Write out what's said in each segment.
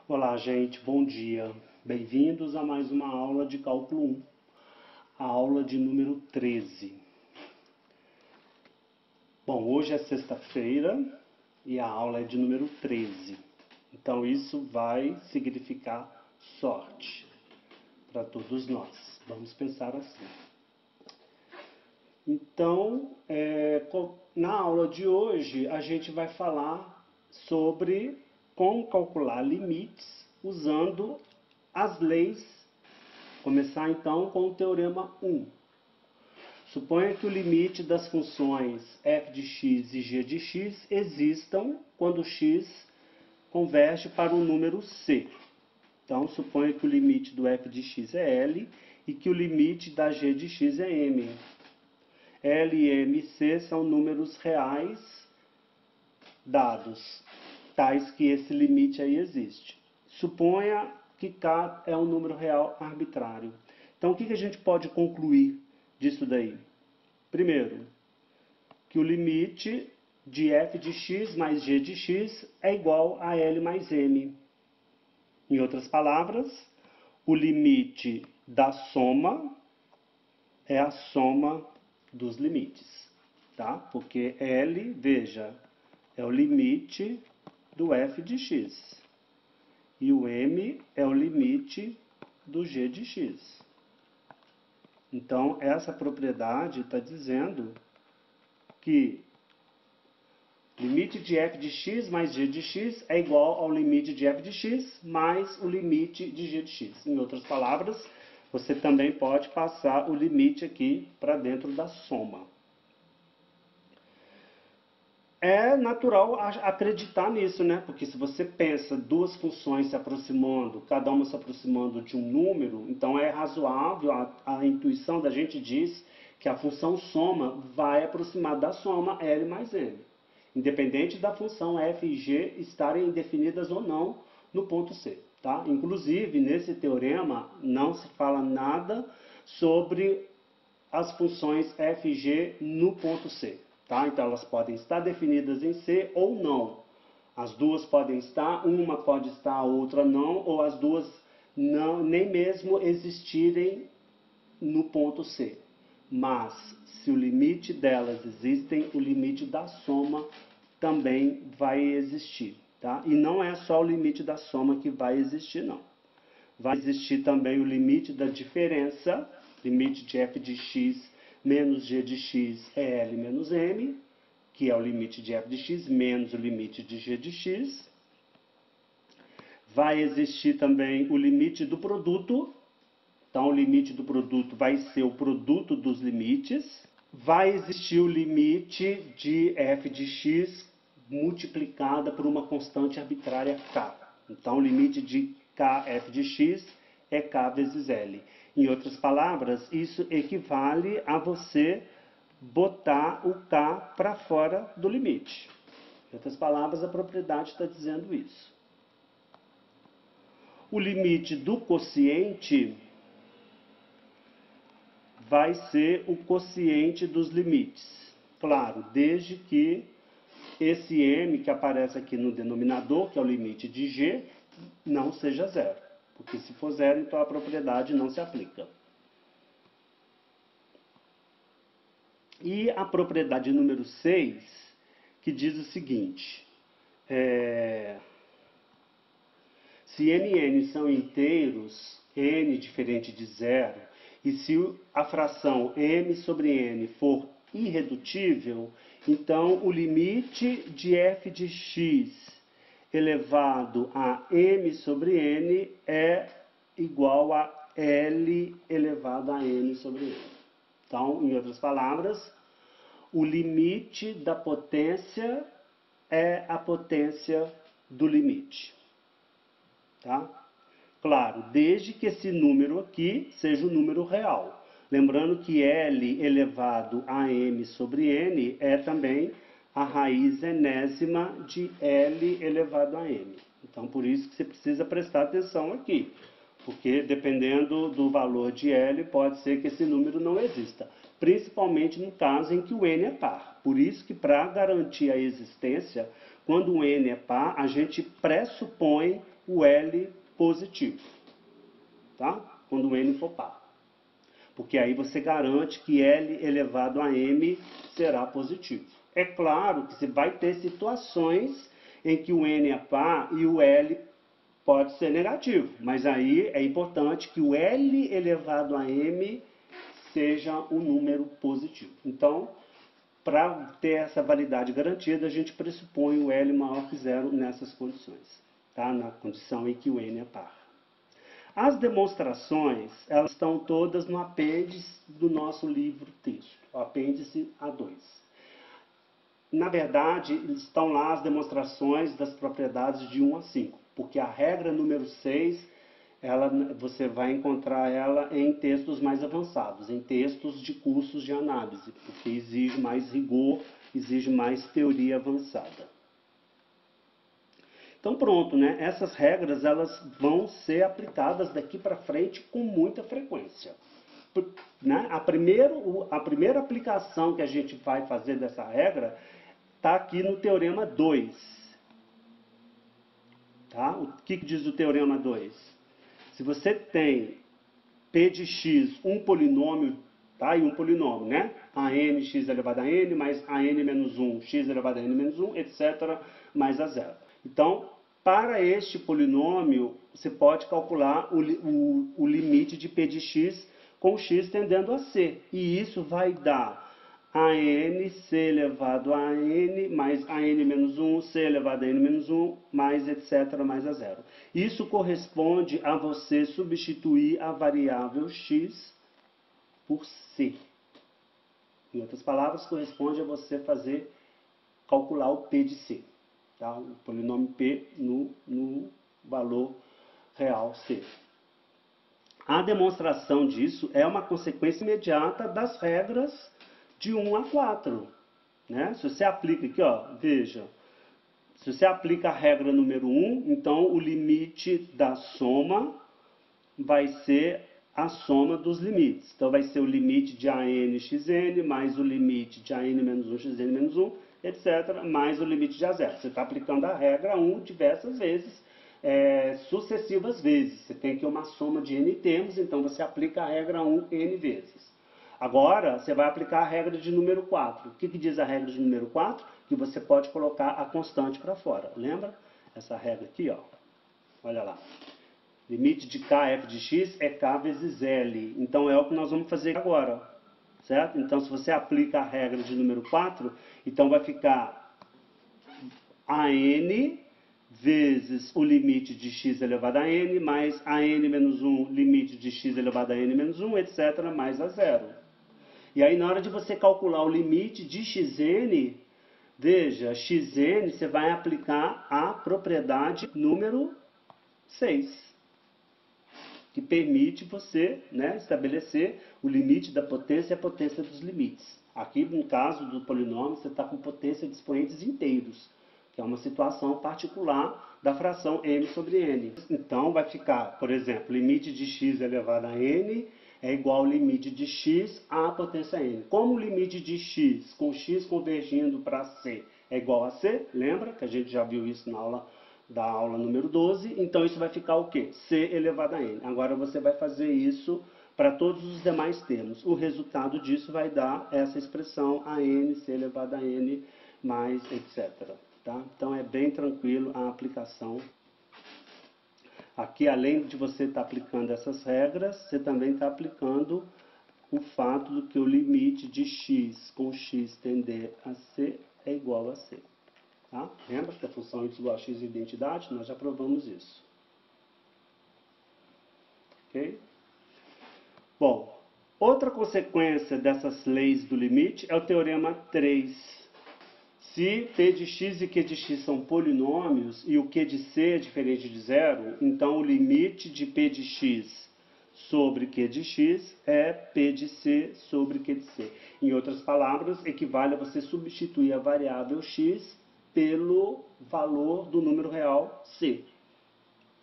Olá, gente, bom dia. Bem-vindos a mais uma aula de Cálculo 1, a aula de número 13. Bom, hoje é sexta-feira e a aula é de número 13. Então, isso vai significar sorte para todos nós. Vamos pensar assim. Então, na aula de hoje, a gente vai falar sobre como calcular limites usando as leis. Começar então com o teorema 1. Suponha que o limite das funções f de x e g de x existam quando x converge para o número c. Então, suponha que o limite do f de x é L e que o limite da g de x é M. L e M e C são números reais dados, tais que esse limite aí existe. Suponha que K é um número real arbitrário. Então, o que a gente pode concluir disso daí? Primeiro, que o limite de f de x mais g de x é igual a L mais M. Em outras palavras, o limite da soma é a soma dos limites, tá? Porque L, veja, é o limite do f de x. E o M é o limite do g de x. Então, essa propriedade está dizendo que o limite de f de x mais g de x é igual ao limite de f de x mais o limite de g de x. Em outras palavras, você também pode passar o limite aqui para dentro da soma. É natural acreditar nisso, né? Porque se você pensa duas funções se aproximando, cada uma se aproximando de um número, então é razoável, a intuição da gente diz que a função soma vai aproximar da soma L mais M, independente da função f e g estarem definidas ou não no ponto C. Tá? Inclusive, nesse teorema, não se fala nada sobre as funções f e g no ponto C. Tá? Então, elas podem estar definidas em C ou não. As duas podem estar, uma pode estar, a outra não, ou as duas não, nem mesmo existirem no ponto C. Mas, se o limite delas existem, o limite da soma também vai existir. Tá? E não é só o limite da soma que vai existir, não. Vai existir também o limite da diferença, limite de f de x menos g de x é L menos M, que é o limite de f de x menos o limite de g de x. Vai existir também o limite do produto. Então, o limite do produto vai ser o produto dos limites. Vai existir o limite de f de x multiplicada por uma constante arbitrária k. Então, o limite de kf de x é k vezes L. Em outras palavras, isso equivale a você botar o k para fora do limite. Em outras palavras, a propriedade está dizendo isso. O limite do quociente vai ser o quociente dos limites. Claro, desde que esse m que aparece aqui no denominador, que é o limite de g, não seja zero. Porque se for zero, então a propriedade não se aplica. E a propriedade número 6, que diz o seguinte: se m e n são inteiros, n diferente de zero, e se a fração m sobre n for irredutível, então o limite de f de x elevado a m sobre n é igual a L elevado a n sobre n. Então, em outras palavras, o limite da potência é a potência do limite. Tá? Claro, desde que esse número aqui seja um número real. Lembrando que L elevado a m sobre n é também a raiz enésima de L elevado a m. Então, por isso que você precisa prestar atenção aqui. Porque, dependendo do valor de L, pode ser que esse número não exista. Principalmente no caso em que o n é par. Por isso que, para garantir a existência, quando o n é par, a gente pressupõe o L positivo, tá? Quando o N for par. Porque aí você garante que L elevado a M será positivo. É claro que você vai ter situações em que o N é par e o L pode ser negativo, mas aí é importante que o L elevado a M seja um número positivo. Então, para ter essa validade garantida, a gente pressupõe o L maior que zero nessas condições, tá? Na condição em que o N é par. As demonstrações, elas estão todas no apêndice do nosso livro-texto, o apêndice A2. Na verdade, estão lá as demonstrações das propriedades de 1 a 5, porque a regra número 6, você vai encontrar ela em textos mais avançados, em textos de cursos de análise, porque exige mais rigor, exige mais teoria avançada. Então pronto, né? Essas regras elas vão ser aplicadas daqui para frente com muita frequência. Né? A primeira aplicação que a gente vai fazer dessa regra está aqui no Teorema 2. Tá? O que diz o Teorema 2? Se você tem P de x, um polinômio, tá? E um polinômio, né? A n x elevado a n mais a n menos 1, x elevado a n menos 1, etc., mais a zero. Então, para este polinômio, você pode calcular o limite de P de x com x tendendo a c. E isso vai dar a n c elevado a n mais a n menos 1, c elevado a n menos 1, mais etc. mais a zero. Isso corresponde a você substituir a variável x por c. Em outras palavras, corresponde a você calcular o P de c. Tá? O polinômio P no valor real C. A demonstração disso é uma consequência imediata das regras de 1 a 4. Né? Se você aplica aqui, ó, veja, se você aplica a regra número 1, então o limite da soma vai ser a soma dos limites. Então vai ser o limite de AN xn mais o limite de AN menos 1 xn menos 1, etc., mais o limite de A0. Você está aplicando a regra 1 diversas vezes, sucessivas vezes. Você tem aqui uma soma de n termos, então você aplica a regra 1 n vezes. Agora, você vai aplicar a regra de número 4. O que diz a regra de número 4? Que você pode colocar a constante para fora. Lembra? Essa regra aqui, ó. Olha lá. Limite de k f de x é k vezes L. Então, é o que nós vamos fazer agora. Certo? Então, se você aplica a regra de número 4, então vai ficar AN vezes o limite de x elevado a n, mais AN menos 1, limite de x elevado a n menos 1, etc., mais a zero. E aí, na hora de você calcular o limite de xn, veja, xn você vai aplicar a propriedade número 6. Que permite você, né, estabelecer o limite da potência e a potência dos limites. Aqui, no caso do polinômio, você está com potência de expoentes inteiros, que é uma situação particular da fração m sobre n. Então, vai ficar, por exemplo, limite de x elevado a n é igual ao limite de x à potência n. Como o limite de x, com x convergindo para c, é igual a c, lembra que a gente já viu isso na aula número 12, então isso vai ficar o quê? C elevado a n. Agora você vai fazer isso para todos os demais termos. O resultado disso vai dar essa expressão AN, C elevado a n, mais etc. Tá? Então é bem tranquilo a aplicação. Aqui, além de você estar aplicando essas regras, você também está aplicando o fato de que o limite de x com x tender a c é igual a c. Tá? Lembra que a função y igual a x é identidade? Nós já provamos isso. Ok? Bom, outra consequência dessas leis do limite é o teorema 3. Se p de x e q de x são polinômios e o q de c é diferente de zero, então o limite de p de x sobre q de x é p de c sobre q de c. Em outras palavras, equivale a você substituir a variável x pelo valor do número real c.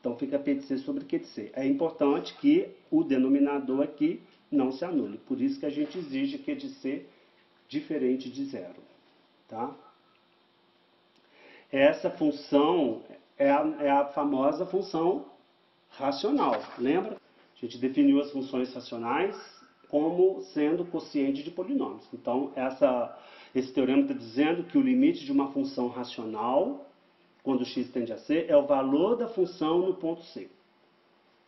Então fica P de C sobre Q de C. É importante que o denominador aqui não se anule. Por isso que a gente exige Q de C diferente de zero. Tá? Essa função é a famosa função racional. Lembra? A gente definiu as funções racionais como sendo quociente de polinômios. Então, esse teorema está dizendo que o limite de uma função racional, quando x tende a c, é o valor da função no ponto C.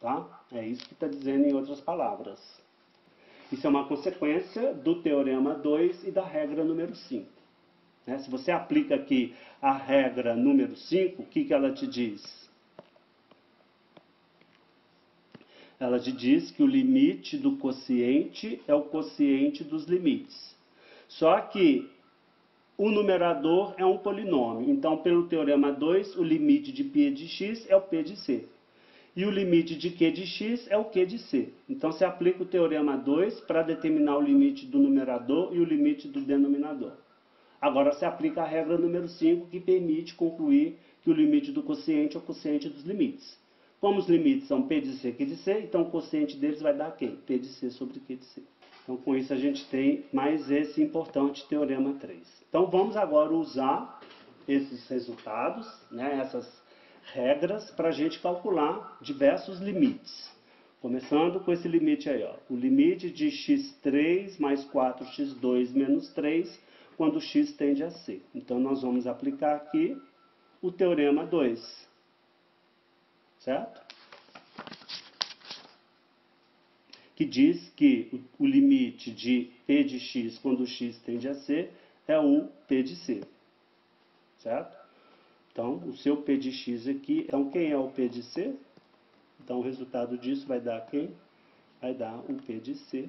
Tá? É isso que está dizendo em outras palavras. Isso é uma consequência do teorema 2 e da regra número 5. Né? Se você aplica aqui a regra número 5, o que ela te diz? Ela te diz que o limite do quociente é o quociente dos limites. Só que o numerador é um polinômio. Então, pelo teorema 2, o limite de π de x é o p de c. E o limite de q de x é o q de c. Então, você aplica o teorema 2 para determinar o limite do numerador e o limite do denominador. Agora, você aplica a regra número 5, que permite concluir que o limite do quociente é o quociente dos limites. Como os limites são p de c e q de c, então o quociente deles vai dar quem? P de c sobre q de c. Então, com isso, a gente tem mais esse importante teorema 3. Então, vamos agora usar esses resultados, né, essas regras, para a gente calcular diversos limites. Começando com esse limite aí, ó, o limite de x3 mais 4x2 menos 3, quando x tende a c. Então, nós vamos aplicar aqui o teorema 2. Certo? Que diz que o limite de p de x quando x tende a c é o p de c. Certo? Então, o seu p de x aqui, então quem é o p de c? Então, o resultado disso vai dar quem? Vai dar o p de c.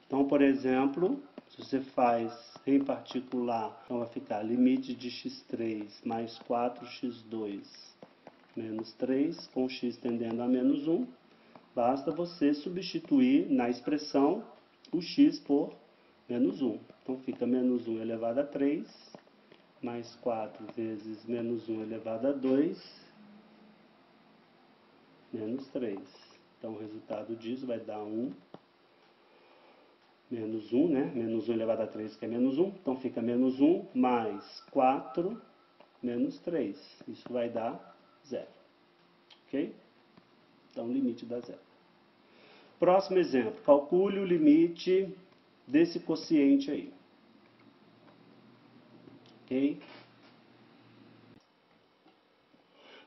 Então, por exemplo, se você faz em particular, então vai ficar limite de x3 mais 4x2 menos 3, com x tendendo a menos 1, basta você substituir na expressão o x por menos 1. Então, fica menos 1 elevado a 3, mais 4 vezes menos 1 elevado a 2, menos 3. Então, o resultado disso vai dar 1, menos 1, né? Menos 1 elevado a 3, que é menos 1. Então, fica menos 1 mais 4 menos 3. Isso vai dar 0. Ok? Então, o limite dá 0. Próximo exemplo. Calcule o limite desse quociente aí. Ok?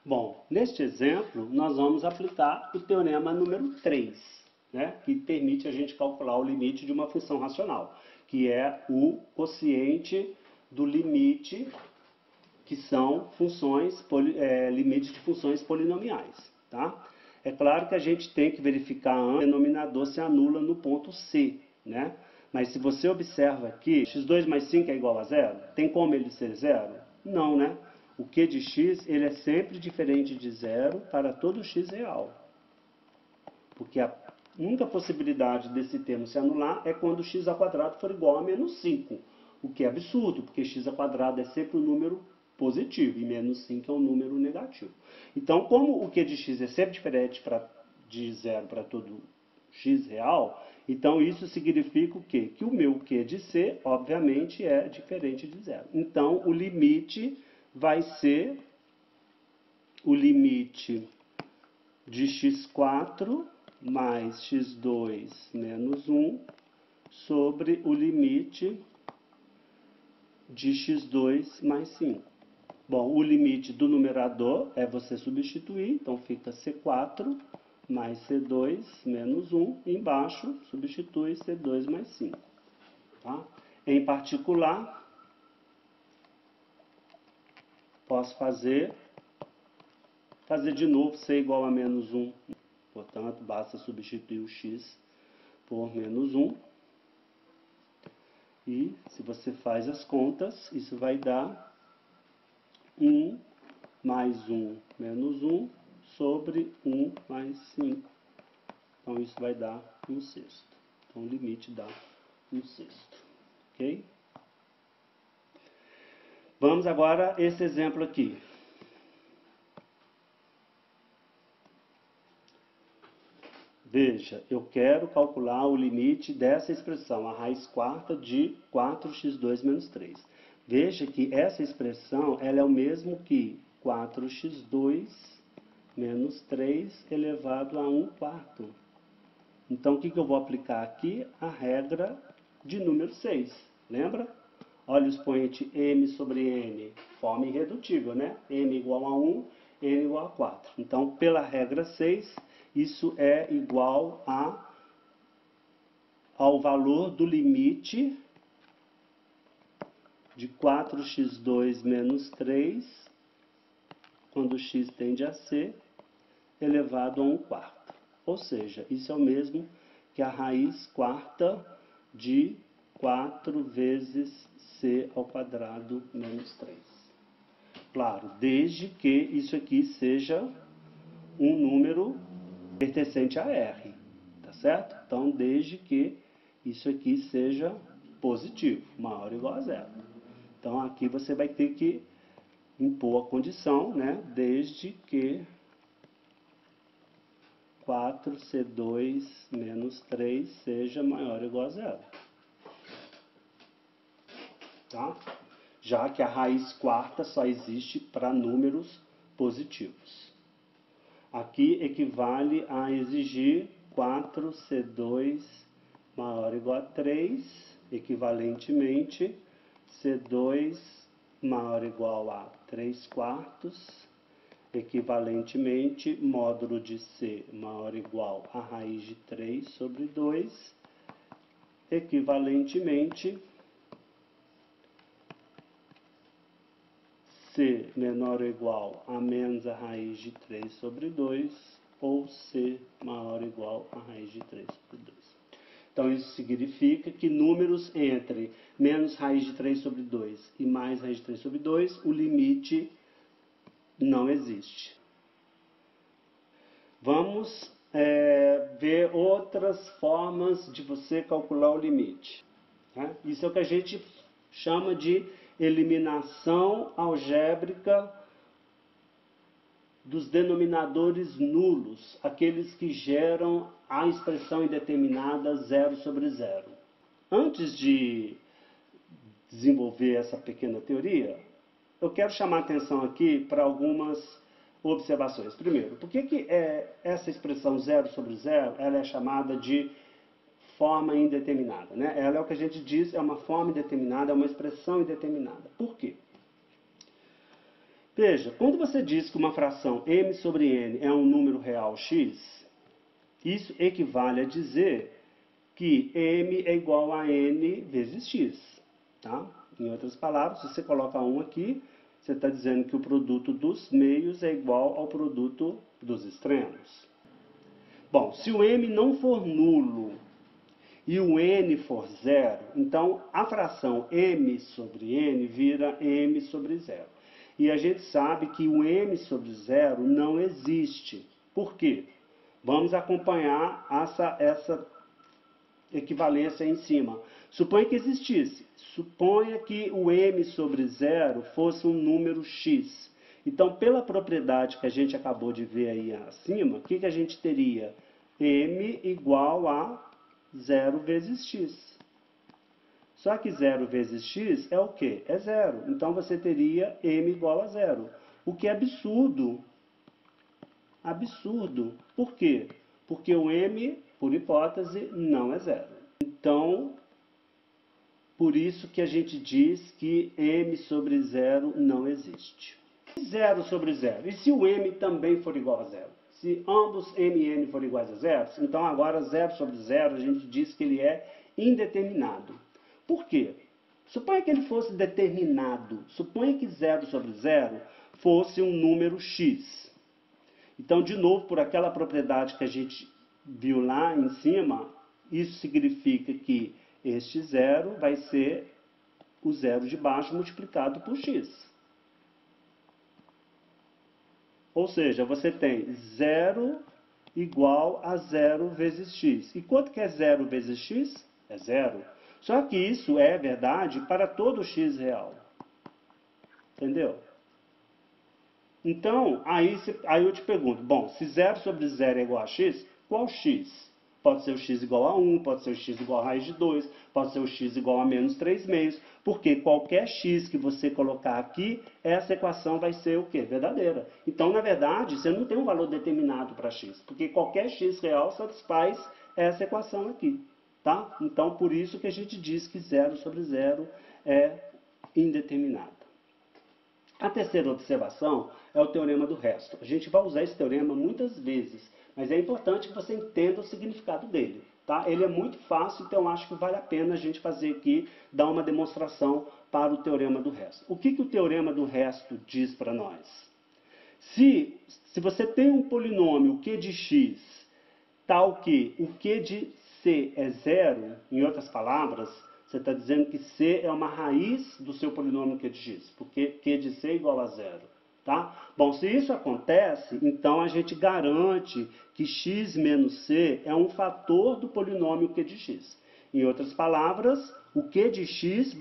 Bom, neste exemplo, nós vamos aplicar o teorema número 3, né? Que permite a gente calcular o limite de uma função racional, que é o quociente do limite, que são limites de funções polinomiais. Tá? É claro que a gente tem que verificar antes que o denominador se anula no ponto C, né? Mas se você observa aqui, x2 mais 5 é igual a 0, tem como ele ser 0? Não, né? O q de x ele é sempre diferente de 0 para todo x real. Porque a única possibilidade desse termo se anular é quando x ao quadrado for igual a menos 5. O que é absurdo, porque x ao quadrado é sempre um número positivo e menos 5 é um número negativo. Então, como o q de x é sempre diferente de 0 para todo x real, então isso significa o quê? Que o meu q de c, obviamente, é diferente de 0. Então, o limite vai ser o limite de x4 mais x2 menos 1 sobre o limite de x2 mais 5. Bom, o limite do numerador é você substituir, então fica C4 mais C2 menos 1, e embaixo substitui C2 mais 5. Tá? Em particular, posso fazer de novo C igual a menos 1. Portanto, basta substituir o x por menos 1. E, se você faz as contas, isso vai dar 1 mais 1 menos 1 sobre 1 mais 5. Então, isso vai dar 1/6. Então, o limite dá 1/6. Ok? Vamos agora a esse exemplo aqui. Veja, eu quero calcular o limite dessa expressão, a raiz quarta de 4x2 menos 3. Veja que essa expressão ela é o mesmo que 4x2 menos 3 elevado a 1 quarto. Então, o que eu vou aplicar aqui? A regra de número 6. Lembra? Olha o expoente m sobre n, forma irredutível, né? m igual a 1, n igual a 4. Então, pela regra 6, isso é igual ao valor do limite de 4x2 menos 3, quando x tende a c, elevado a 1 quarto. Ou seja, isso é o mesmo que a raiz quarta de 4 vezes c ao quadrado menos 3. Claro, desde que isso aqui seja um número pertencente a R, tá certo? Então, desde que isso aqui seja positivo, maior ou igual a zero. Então, aqui você vai ter que impor a condição, né? Desde que 4c2 menos 3 seja maior ou igual a zero. Tá? Já que a raiz quarta só existe para números positivos. Aqui equivale a exigir 4c2 maior ou igual a 3, equivalentemente, c2 maior ou igual a 3 quartos, equivalentemente, módulo de c maior ou igual a raiz de 3 sobre 2, equivalentemente, c menor ou igual a menos a raiz de 3 sobre 2, ou c maior ou igual a raiz de 3 sobre 2. Então, isso significa que números entre menos raiz de 3 sobre 2 e mais raiz de 3 sobre 2, o limite não existe. Vamos ver outras formas de você calcular o limite. Tá? Isso é o que a gente chama de eliminação algébrica dos denominadores nulos, aqueles que geram a expressão indeterminada 0 sobre 0. Antes de desenvolver essa pequena teoria, eu quero chamar a atenção aqui para algumas observações. Primeiro, por que essa expressão 0 sobre 0 ela é chamada de forma indeterminada? Né? Ela é o que a gente diz, é uma forma indeterminada, é uma expressão indeterminada. Por quê? Veja, quando você diz que uma fração m sobre n é um número real x, isso equivale a dizer que m é igual a n vezes x. Tá? Em outras palavras, se você coloca 1 aqui, você está dizendo que o produto dos meios é igual ao produto dos extremos. Bom, se o m não for nulo e o n for zero, então a fração m sobre n vira m sobre zero. E a gente sabe que o m sobre zero não existe. Por quê? Vamos acompanhar essa equivalência em cima. Suponha que existisse. Suponha que o m sobre zero fosse um número x. Então, pela propriedade que a gente acabou de ver aí acima, o que a gente teria? M igual a 0 vezes x. Só que 0 vezes x é o quê? É 0. Então, você teria m igual a 0. O que é absurdo. Absurdo. Por quê? Porque o m, por hipótese, não é 0. Então, por isso que a gente diz que m sobre 0 não existe. 0 sobre 0. E se o m também for igual a 0? Se ambos m e n forem iguais a 0, então agora 0 sobre 0 a gente diz que ele é indeterminado. Por quê? Suponha que ele fosse determinado. Suponha que 0 sobre 0 fosse um número x. Então, de novo, por aquela propriedade que a gente viu lá em cima, isso significa que este 0 vai ser o 0 de baixo multiplicado por x. Ou seja, você tem 0 igual a 0 vezes x. E quanto que é 0 vezes x? É 0. Só que isso é verdade para todo x real. Entendeu? Então, aí eu te pergunto, bom, se 0 sobre 0 é igual a x, qual x? pode ser o x igual a 1, pode ser o x igual a raiz de 2, pode ser o x igual a menos 3 meios, porque qualquer x que você colocar aqui, essa equação vai ser o quê? Verdadeira. Então, na verdade, você não tem um valor determinado para x, porque qualquer x real satisfaz essa equação aqui. Tá? Então, por isso que a gente diz que 0 sobre 0 é indeterminado. A terceira observação é o teorema do resto. A gente vai usar esse teorema muitas vezes, mas é importante que você entenda o significado dele. Tá? Ele é muito fácil, então acho que vale a pena a gente fazer aqui, dar uma demonstração para o teorema do resto. O que o teorema do resto diz para nós? Se você tem um polinômio q de x, tal que o q de c é zero, em outras palavras, você está dizendo que c é uma raiz do seu polinômio q de x, porque q de c é igual a zero. Tá? Bom, se isso acontece, então a gente garante que x menos c é um fator do polinômio q de x. Em outras palavras, o q de x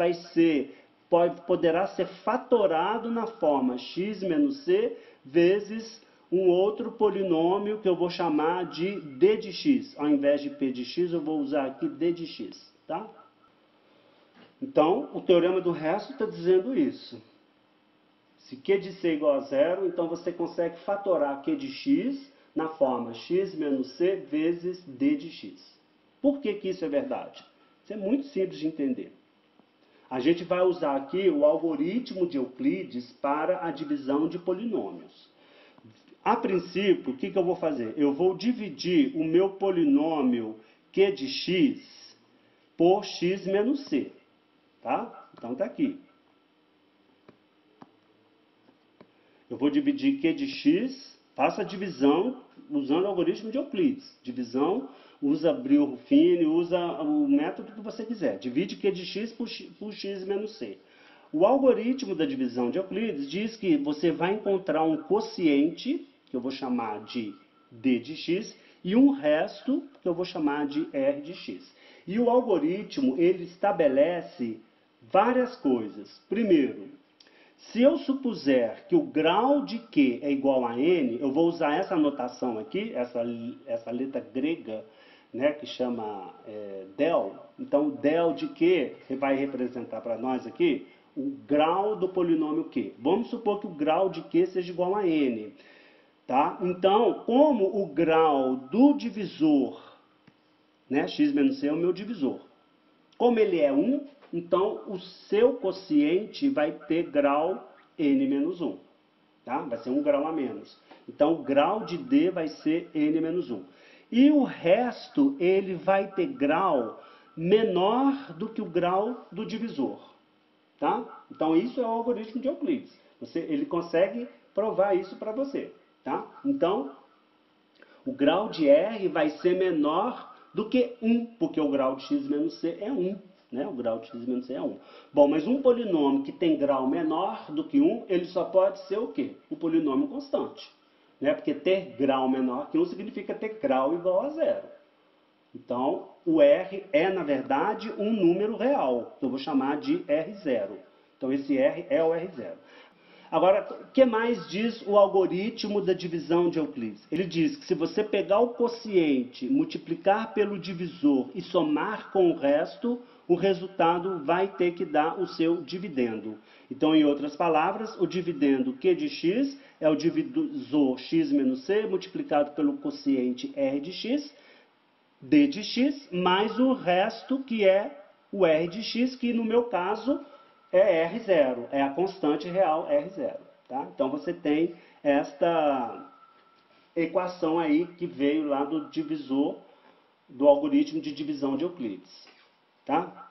poderá ser fatorado na forma x menos c vezes um outro polinômio que eu vou chamar de d de x. Ao invés de p de x, eu vou usar aqui d de x. Tá? Então, o teorema do resto está dizendo isso. Se q de c é igual a zero, então você consegue fatorar q de x na forma x menos c vezes d de x. Por que isso é verdade? Isso é muito simples de entender. A gente vai usar aqui o algoritmo de Euclides para a divisão de polinômios. A princípio, o que eu vou fazer? Eu vou dividir o meu polinômio q de x por x menos c. Tá? Então está aqui. Eu vou dividir q de x, faço a divisão usando o algoritmo de Euclides. Divisão, usa Brillo-Ruffini, usa o método que você quiser. Divide q de x por x menos c. O algoritmo da divisão de Euclides diz que você vai encontrar um quociente, que eu vou chamar de d de x, e um resto, que eu vou chamar de r de x. E o algoritmo, ele estabelece várias coisas. Primeiro, se eu supuser que o grau de Q é igual a N, eu vou usar essa notação aqui, essa letra grega, né, que chama del. Então, del de Q vai representar para nós aqui o grau do polinômio Q. Vamos supor que o grau de Q seja igual a N. Tá? Então, como o grau do divisor, né, x menos c é o meu divisor, como ele é 1, então o seu quociente vai ter grau n menos 1. Tá? Vai ser 1 grau a menos. Então o grau de d vai ser n menos 1. E o resto, ele vai ter grau menor do que o grau do divisor. Tá? Então isso é o algoritmo de Euclides. Ele consegue provar isso para você. Tá? Então, o grau de r vai ser menor do que 1, porque o grau de x menos c é 1. Né? O grau de x menos c é 1. Bom, mas um polinômio que tem grau menor do que 1, ele só pode ser o quê? Um polinômio constante. Né? Porque ter grau menor que 1 significa ter grau igual a zero. Então, o r é, na verdade, um número real, que eu vou chamar de R0. Então, esse r é o R0. Agora, o que mais diz o algoritmo da divisão de Euclides? Ele diz que se você pegar o quociente, multiplicar pelo divisor e somar com o resto, o resultado vai ter que dar o seu dividendo. Então, em outras palavras, o dividendo q de x é o divisor x menos c multiplicado pelo quociente r de x, d de x, mais o resto que é o r de x, que no meu caso é R0, é a constante real R0. Tá? Então você tem esta equação aí que veio lá do divisor, do algoritmo de divisão de Euclides. Tá?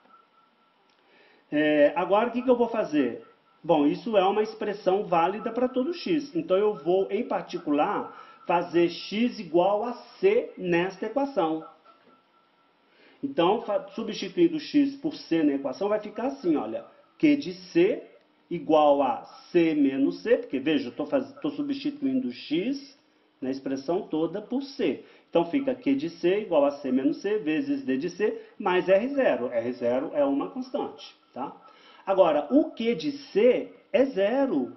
Agora o que eu vou fazer? Bom, isso é uma expressão válida para todo x. Então eu vou, em particular, fazer x igual a c nesta equação. Então, substituindo x por c na equação, vai ficar assim, olha. Q de C igual a C menos C, porque veja, eu estou substituindo x na expressão toda por C. Então fica Q de C igual a C menos C vezes D de C mais R0. R0 é uma constante. Tá? Agora, o Q de C é zero,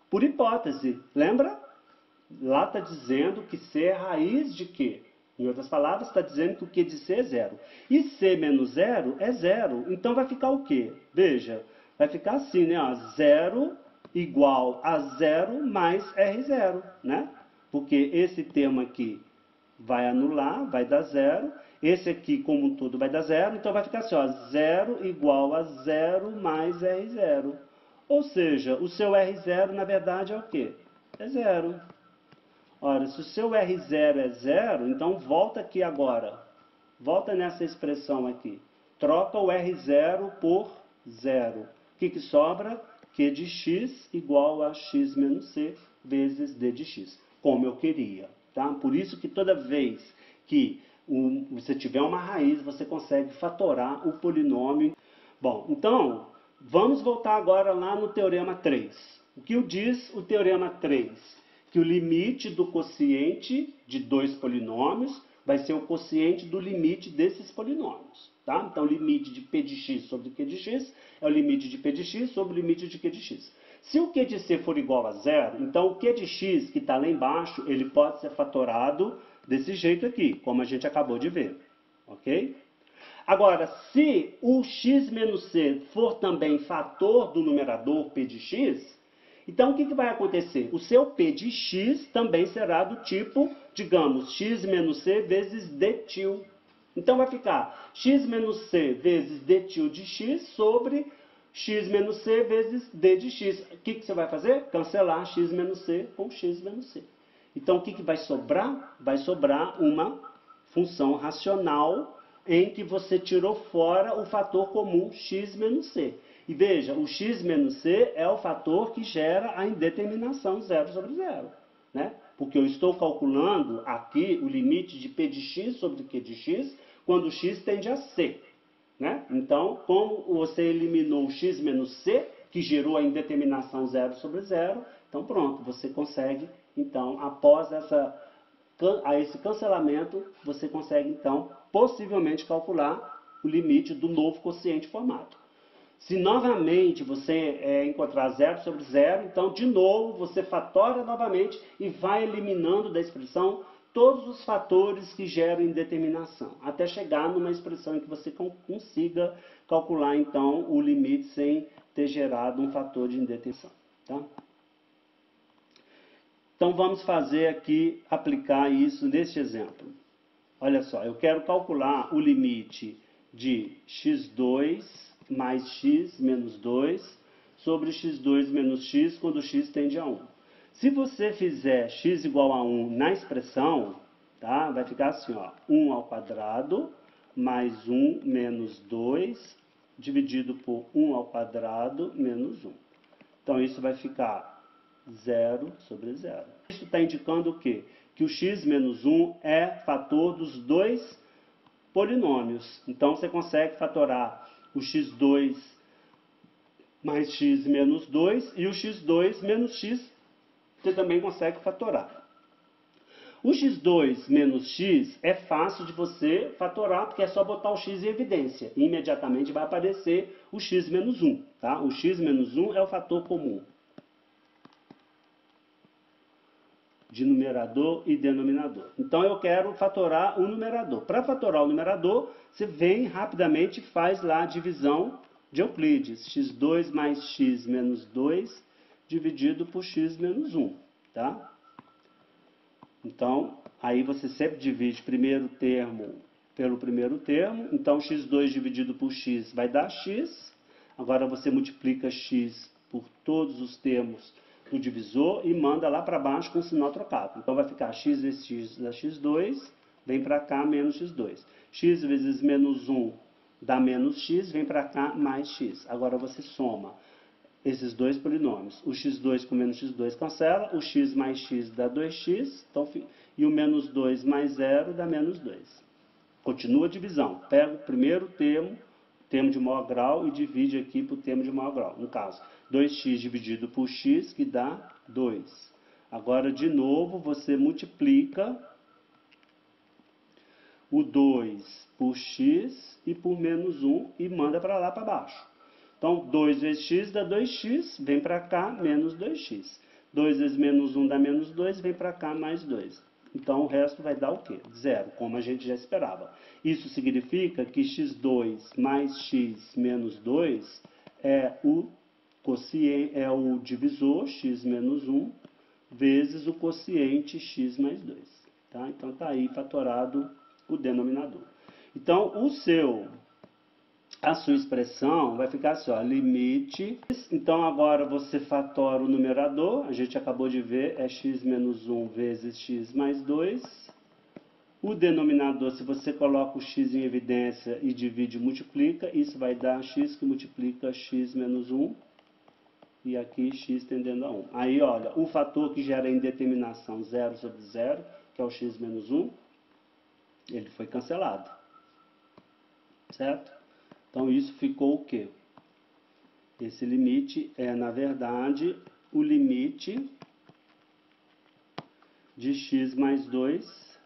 por hipótese. Lembra? Lá está dizendo que C é raiz de Q. Em outras palavras, está dizendo que o Q de C é zero. E C menos zero é zero. Então vai ficar o quê? Veja, vai ficar assim, né? Ó, zero igual a zero mais R0, né? Porque esse termo aqui vai anular, vai dar zero. Esse aqui, como um todo, vai dar zero. Então vai ficar assim, ó, zero igual a zero mais R0. Ou seja, o seu R0, na verdade, é o quê? É zero. Ora, se o seu R0 é zero, então volta aqui agora. Volta nessa expressão aqui. Troca o R0 por zero. O que sobra? Q de x igual a x menos c vezes d de x, como eu queria. Tá? Por isso que toda vez que você tiver uma raiz, você consegue fatorar o polinômio. Bom, então, vamos voltar agora lá no Teorema 3. O que diz o Teorema 3? Que o limite do quociente de dois polinômios vai ser o quociente do limite desses polinômios. Tá? Então, o limite de P de x sobre Q de x é o limite de P de x sobre o limite de Q de x. Se o Q de C for igual a zero, então o Q de x, que está lá embaixo, ele pode ser fatorado desse jeito aqui, como a gente acabou de ver. Ok? Agora, se o x menos c for também fator do numerador P de x, então o que vai acontecer? O seu P de x também será do tipo, digamos, x menos c vezes d-til. Então vai ficar x menos c vezes d-til de x sobre x menos c vezes d de x. O que você vai fazer? Cancelar x menos c com x menos c. Então o que vai sobrar? Vai sobrar uma função racional em que você tirou fora o fator comum x menos c. E veja, o x menos c é o fator que gera a indeterminação zero sobre zero, né? Porque eu estou calculando aqui o limite de P de x sobre Q de x quando x tende a c, né? Então, como você eliminou o x menos c, que gerou a indeterminação zero sobre zero, então pronto, você consegue, então, após esse cancelamento, você consegue, então, possivelmente calcular o limite do novo quociente formado. Se novamente você encontrar zero sobre zero, então, de novo, você fatora novamente e vai eliminando da expressão todos os fatores que geram indeterminação, até chegar numa expressão em que você consiga calcular, então, o limite sem ter gerado um fator de indeterminação. Tá? Então, vamos fazer aqui, aplicar isso neste exemplo. Olha só, eu quero calcular o limite de x2 mais x menos 2 sobre x2 menos x quando x tende a 1. Se você fizer x igual a 1 na expressão, tá? Vai ficar assim, ó, 1 ao quadrado mais 1 menos 2 dividido por 1 ao quadrado menos 1. Então, isso vai ficar 0 sobre 0. Isso está indicando o quê? Que o x menos 1 é fator dos dois polinômios. Então, você consegue fatorar o x2 mais x menos 2 e o x2 menos x você também consegue fatorar. O x2 menos x é fácil de você fatorar, porque é só botar o x em evidência. E imediatamente vai aparecer o x menos 1. Tá? O x menos 1 é o fator comum de numerador e denominador. Então, eu quero fatorar o numerador. Para fatorar o numerador, você vem rapidamente e faz lá a divisão de Euclides. x2 mais x menos 2 dividido por x menos 1. Tá? Então, aí você sempre divide primeiro termo pelo primeiro termo. Então, x2 dividido por x vai dar x. Agora, você multiplica x por todos os termos do divisor e manda lá para baixo com o sinal trocado. Então, vai ficar x vezes x dá x2, vem para cá menos x2. X vezes menos 1 dá menos x, vem para cá mais x. Agora, você soma esses dois polinômios. O x2 com menos x2 cancela, o x mais x dá 2x, então, e o menos 2 mais 0 dá menos 2. Continua a divisão. Pega o primeiro termo de maior grau e divide aqui para o termo de maior grau. No caso, 2x dividido por x, que dá 2. Agora, de novo, você multiplica o 2 por x e por menos 1 e manda para lá para baixo. Então, 2 vezes x dá 2x, vem para cá, menos 2x. 2 vezes menos 1 dá menos 2, vem para cá, mais 2. então o resto vai dar o quê? 0, como a gente já esperava. Isso significa que x2 mais x menos 2 é o quociente, é o divisor x menos 1 vezes o quociente x mais 2. Tá? Então está aí fatorado o denominador. Então a sua expressão vai ficar assim, ó, limite. Então agora você fatora o numerador, a gente acabou de ver, é x menos 1 vezes x mais 2. O denominador, se você coloca o x em evidência e divide e multiplica, isso vai dar x que multiplica x menos 1. E aqui x tendendo a 1. Aí, olha, o fator que gera a indeterminação 0 sobre 0, que é o x menos 1, ele foi cancelado. Certo? Então, isso ficou o quê? Esse limite é, na verdade, o limite de x mais 2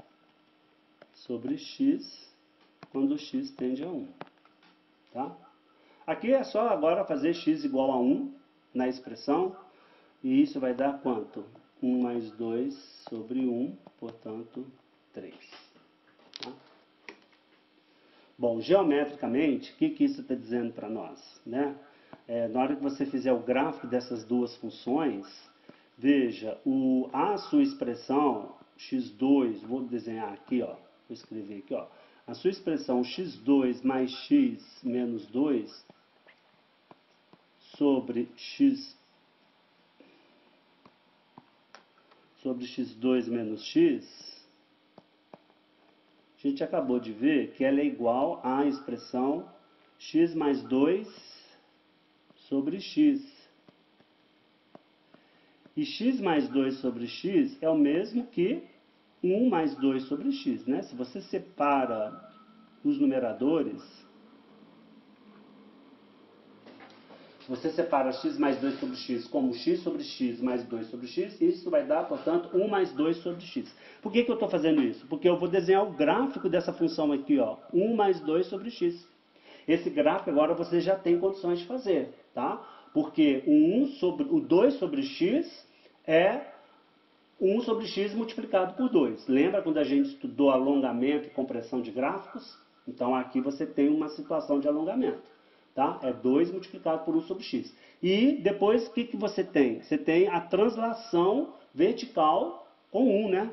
sobre x, quando x tende a 1. Tá? Aqui é só agora fazer x igual a 1 na expressão, e isso vai dar quanto? 1 mais 2 sobre 1, portanto, 3. Tá? Bom, geometricamente, o que isso está dizendo para nós? Né? Na hora que você fizer o gráfico dessas duas funções, veja, a sua expressão x2, vou desenhar aqui, ó, vou escrever aqui, ó, a sua expressão x2 mais x menos 2 sobre x2 menos x, a gente acabou de ver que ela é igual à expressão x mais 2 sobre x. E x mais 2 sobre x é o mesmo que 1 mais 2 sobre x, né? Se você separa os numeradores, se você separa x mais 2 sobre x como x sobre x mais 2 sobre x, isso vai dar, portanto, 1 mais 2 sobre x. Por que eu estou fazendo isso? Porque eu vou desenhar o gráfico dessa função aqui, ó, 1 mais 2 sobre x. Esse gráfico agora você já tem condições de fazer, tá? Porque o 2 sobre x é 1 sobre x multiplicado por 2. Lembra quando a gente estudou alongamento e compressão de gráficos? Então aqui você tem uma situação de alongamento. Tá? É 2 multiplicado por 1 sobre x. E depois o que você tem? Você tem a translação vertical com 1, né?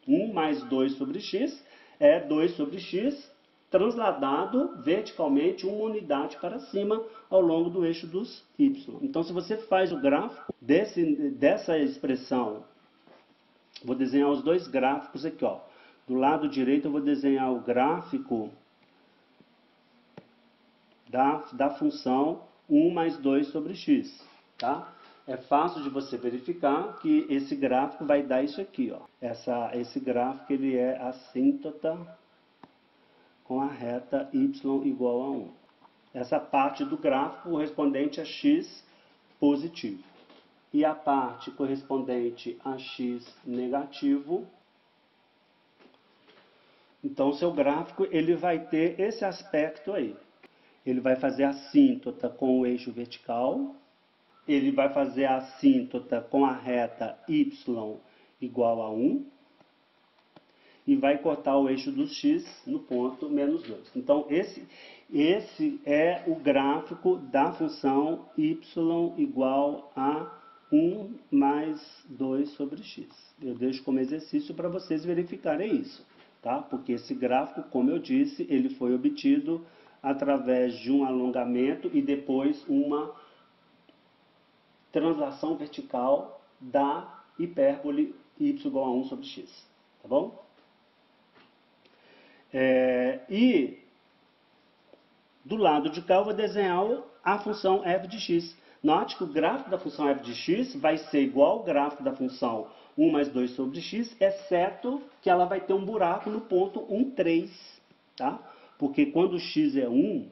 1 mais 2 sobre x é 2 sobre x transladado verticalmente uma unidade para cima ao longo do eixo dos y. Então, se você faz o gráfico dessa expressão, vou desenhar os dois gráficos aqui, ó. Do lado direito eu vou desenhar o gráfico da função 1 mais 2 sobre x, tá? É fácil de você verificar que esse gráfico vai dar isso aqui, ó. Esse gráfico ele é assíntota com a reta y igual a 1. Essa parte do gráfico correspondente a x positivo. E a parte correspondente a x negativo. Então, o seu gráfico ele vai ter esse aspecto aí. Ele vai fazer assíntota com o eixo vertical, ele vai fazer assíntota com a reta y igual a 1, e vai cortar o eixo do x no ponto menos 2. Então, esse é o gráfico da função y igual a 1 mais 2 sobre x. Eu deixo como exercício para vocês verificarem isso, tá? Porque esse gráfico, como eu disse, ele foi obtido através de um alongamento e depois uma translação vertical da hipérbole y igual a 1 sobre x. Tá bom? E do lado de cá eu vou desenhar a função f de x. Note que o gráfico da função f de x vai ser igual ao gráfico da função 1 mais 2 sobre x, exceto que ela vai ter um buraco no ponto 1, 3. Tá? Porque quando x é 1,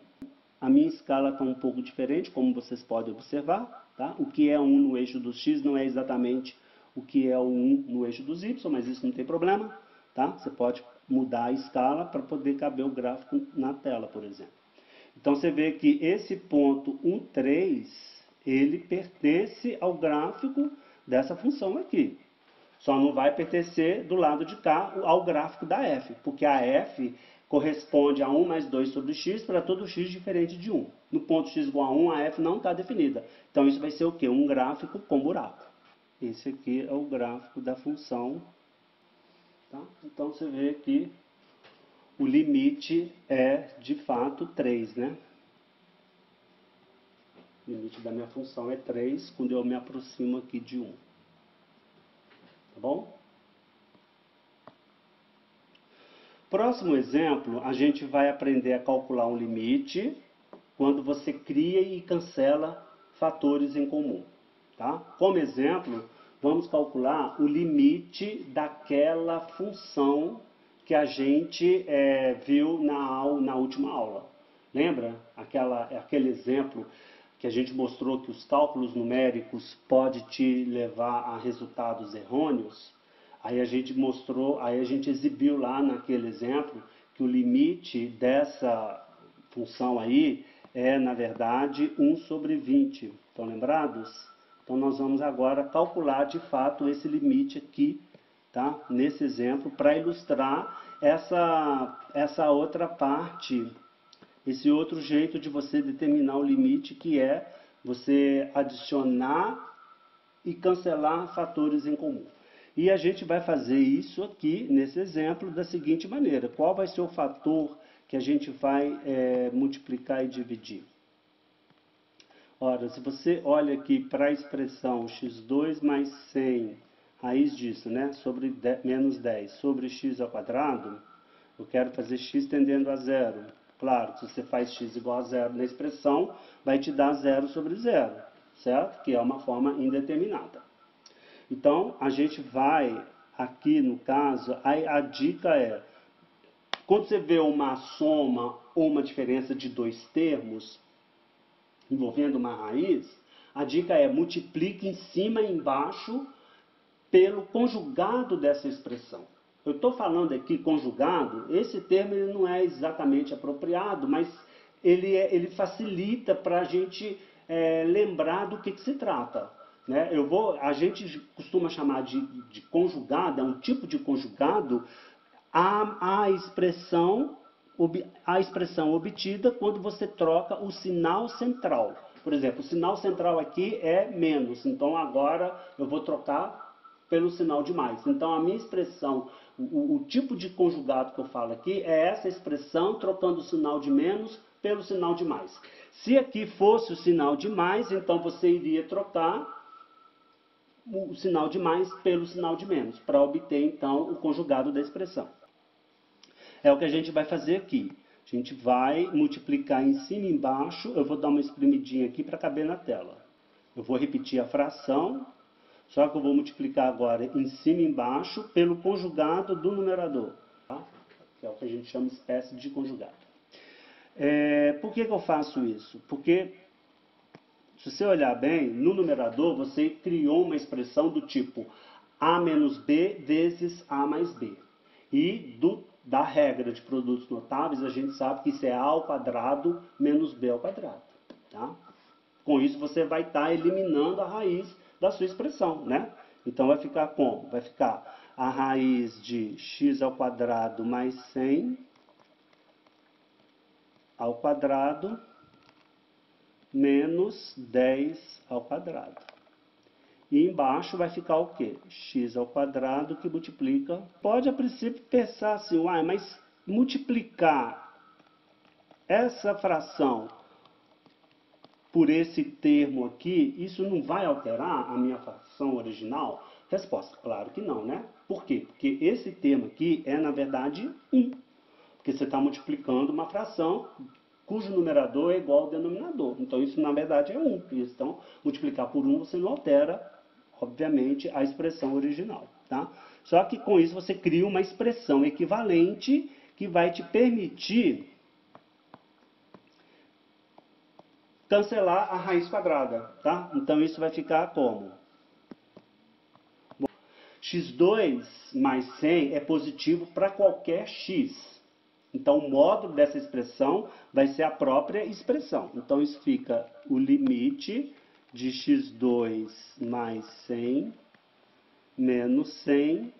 a minha escala está um pouco diferente, como vocês podem observar. Tá? O que é 1 no eixo dos x não é exatamente o que é o 1 no eixo dos y, mas isso não tem problema. Tá? Você pode mudar a escala para poder caber o gráfico na tela, por exemplo. Então você vê que esse ponto 1, 3, ele pertence ao gráfico dessa função aqui. Só não vai pertencer do lado de cá ao gráfico da f, porque a f corresponde a 1 mais 2 sobre x para todo x diferente de 1. No ponto x igual a 1, a f não está definida. Então isso vai ser o quê? Um gráfico com buraco. Esse aqui é o gráfico da função. Tá? Então você vê que o limite é de fato 3, né? O limite da minha função é 3 quando eu me aproximo aqui de 1. Tá bom? Próximo exemplo, a gente vai aprender a calcular um limite quando você cria e cancela fatores em comum. Tá? Como exemplo, vamos calcular o limite daquela função que a gente viu na última aula. Lembra? Aquele exemplo que a gente mostrou que os cálculos numéricos podem te levar a resultados errôneos? Aí a gente exibiu lá naquele exemplo que o limite dessa função aí é, na verdade, 1 sobre 20. Estão lembrados? Então nós vamos agora calcular de fato esse limite aqui, tá? Nesse exemplo, para ilustrar essa outra parte, esse outro jeito de você determinar o limite, que é você adicionar e cancelar fatores em comum. E a gente vai fazer isso aqui, nesse exemplo, da seguinte maneira. Qual vai ser o fator que a gente vai multiplicar e dividir? Ora, se você olha aqui para a expressão x2 mais 100, raiz disso, né, sobre menos 10, sobre x ao quadrado, eu quero fazer x tendendo a zero. Claro, se você faz x igual a zero na expressão, vai te dar 0 sobre 0, certo? Que é uma forma indeterminada. Então, a gente vai, aqui no caso, a dica é, quando você vê uma soma ou uma diferença de dois termos, envolvendo uma raiz, a dica é multiplique em cima e embaixo pelo conjugado dessa expressão. Eu estou falando aqui conjugado, esse termo ele não é exatamente apropriado, mas ele facilita para a gente lembrar do que se trata. Né? A gente costuma chamar de conjugado, é um tipo de conjugado, a expressão obtida quando você troca o sinal central. Por exemplo, o sinal central aqui é menos, então agora eu vou trocar pelo sinal de mais. Então a minha expressão, o tipo de conjugado que eu falo aqui é essa expressão trocando o sinal de menos pelo sinal de mais. Se aqui fosse o sinal de mais, então você iria trocar o sinal de mais pelo sinal de menos, para obter então o conjugado da expressão. É o que a gente vai fazer aqui. A gente vai multiplicar em cima e embaixo, eu vou dar uma espremidinha aqui para caber na tela. Eu vou repetir a fração, só que eu vou multiplicar agora em cima e embaixo pelo conjugado do numerador, tá? Que é o que a gente chama de espécie de conjugado. Por que eu faço isso? Porque, se você olhar bem, no numerador você criou uma expressão do tipo a menos b vezes a mais b. E da regra de produtos notáveis, a gente sabe que isso é a ao quadrado menos b ao quadrado. Tá? Com isso você vai estar eliminando a raiz da sua expressão, né? Então vai ficar como? Vai ficar a raiz de x ao quadrado mais 100 ao quadrado menos 10 ao quadrado. E embaixo vai ficar o quê? X ao quadrado que multiplica. Pode a princípio pensar assim, uai, mas multiplicar essa fração por esse termo aqui, isso não vai alterar a minha fração original? Resposta, claro que não, né? Por quê? Porque esse termo aqui é, na verdade, 1. Porque você está multiplicando uma fração cujo numerador é igual ao denominador. Então, isso, na verdade, é 1. Então, multiplicar por 1, você não altera, obviamente, a expressão original. Tá? Só que, com isso, você cria uma expressão equivalente que vai te permitir cancelar a raiz quadrada, tá? Então isso vai ficar como? Bom, x2 mais 100 é positivo para qualquer x. Então o módulo dessa expressão vai ser a própria expressão. Então isso fica o limite de x2 mais 100 menos 100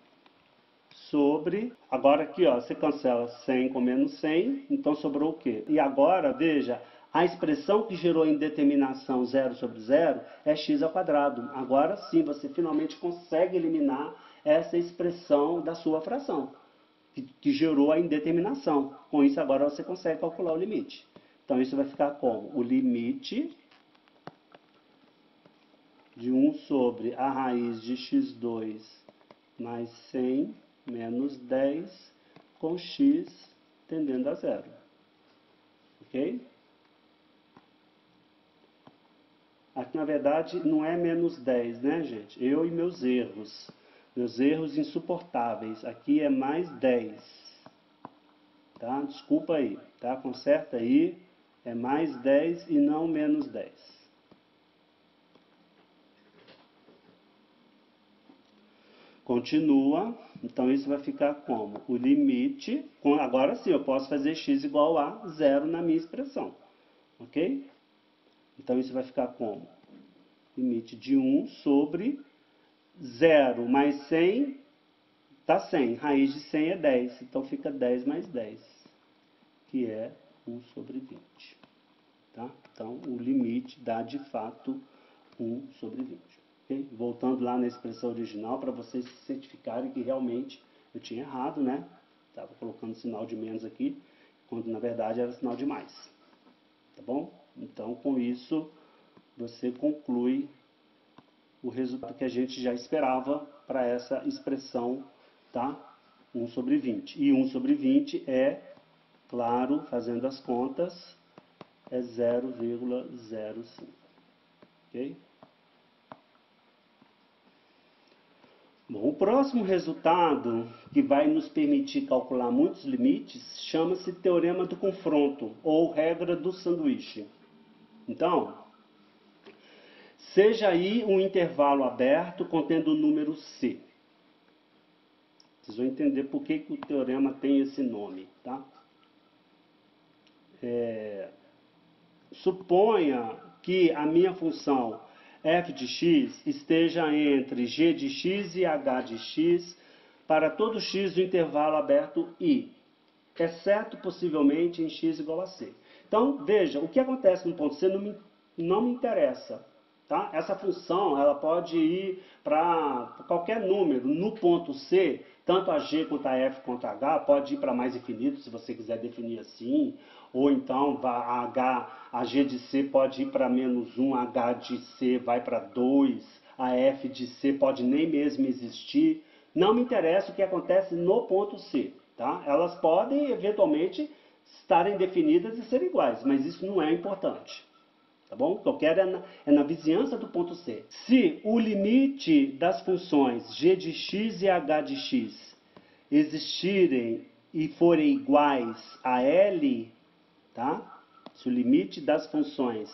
sobre... Agora aqui, ó, você cancela 100 com menos 100, então sobrou o quê? E agora, veja, a expressão que gerou a indeterminação 0 sobre 0 é x ao quadrado. Agora sim, você finalmente consegue eliminar essa expressão da sua fração, que gerou a indeterminação. Com isso, agora você consegue calcular o limite. Então, isso vai ficar como? O limite de 1 sobre a raiz de x2 mais 100 menos 10 com x tendendo a zero. Ok? Aqui, na verdade, não é menos 10, né, gente? Eu e meus erros. Meus erros insuportáveis. Aqui é mais 10. Tá? Desculpa aí. Tá? Conserta aí. É mais 10 e não menos 10. Continua. Então, isso vai ficar como? O limite... Agora sim, eu posso fazer x igual a 0 na minha expressão. Ok? Então, isso vai ficar como? Limite de 1 sobre 0 mais 100, dá 100. Raiz de 100 é 10. Então, fica 10 mais 10, que é 1 sobre 20. Tá? Então, o limite dá, de fato, 1 sobre 20. Okay? Voltando lá na expressão original, para vocês se certificarem que realmente eu tinha errado, né? Estava colocando sinal de menos aqui, quando, na verdade, era sinal de mais. Tá bom? Então, com isso, você conclui o resultado que a gente já esperava para essa expressão, tá? 1 sobre 20. E 1 sobre 20 é, claro, fazendo as contas, é 0,05. Ok? Bom, o próximo resultado, que vai nos permitir calcular muitos limites, chama-se teorema do confronto, ou regra do sanduíche. Então, seja aí um intervalo aberto contendo o número C. Vocês vão entender por que o teorema tem esse nome, tá? Suponha que a minha função f de x esteja entre g de x e h de x para todo x do intervalo aberto I, exceto possivelmente em x igual a c. Então, veja, o que acontece no ponto C não me interessa. Tá? Essa função ela pode ir para qualquer número. No ponto C, tanto a g quanto a f quanto a h pode ir para mais infinito, se você quiser definir assim. Ou então a g de c pode ir para menos 1, a h de c vai para 2, a f de c pode nem mesmo existir. Não me interessa o que acontece no ponto C. Tá? Elas podem, eventualmente, estarem definidas e serem iguais, mas isso não é importante. Tá bom? O que eu quero é na vizinhança do ponto C. Se o limite das funções g de x e h de x existirem e forem iguais a L, tá? Se o limite das funções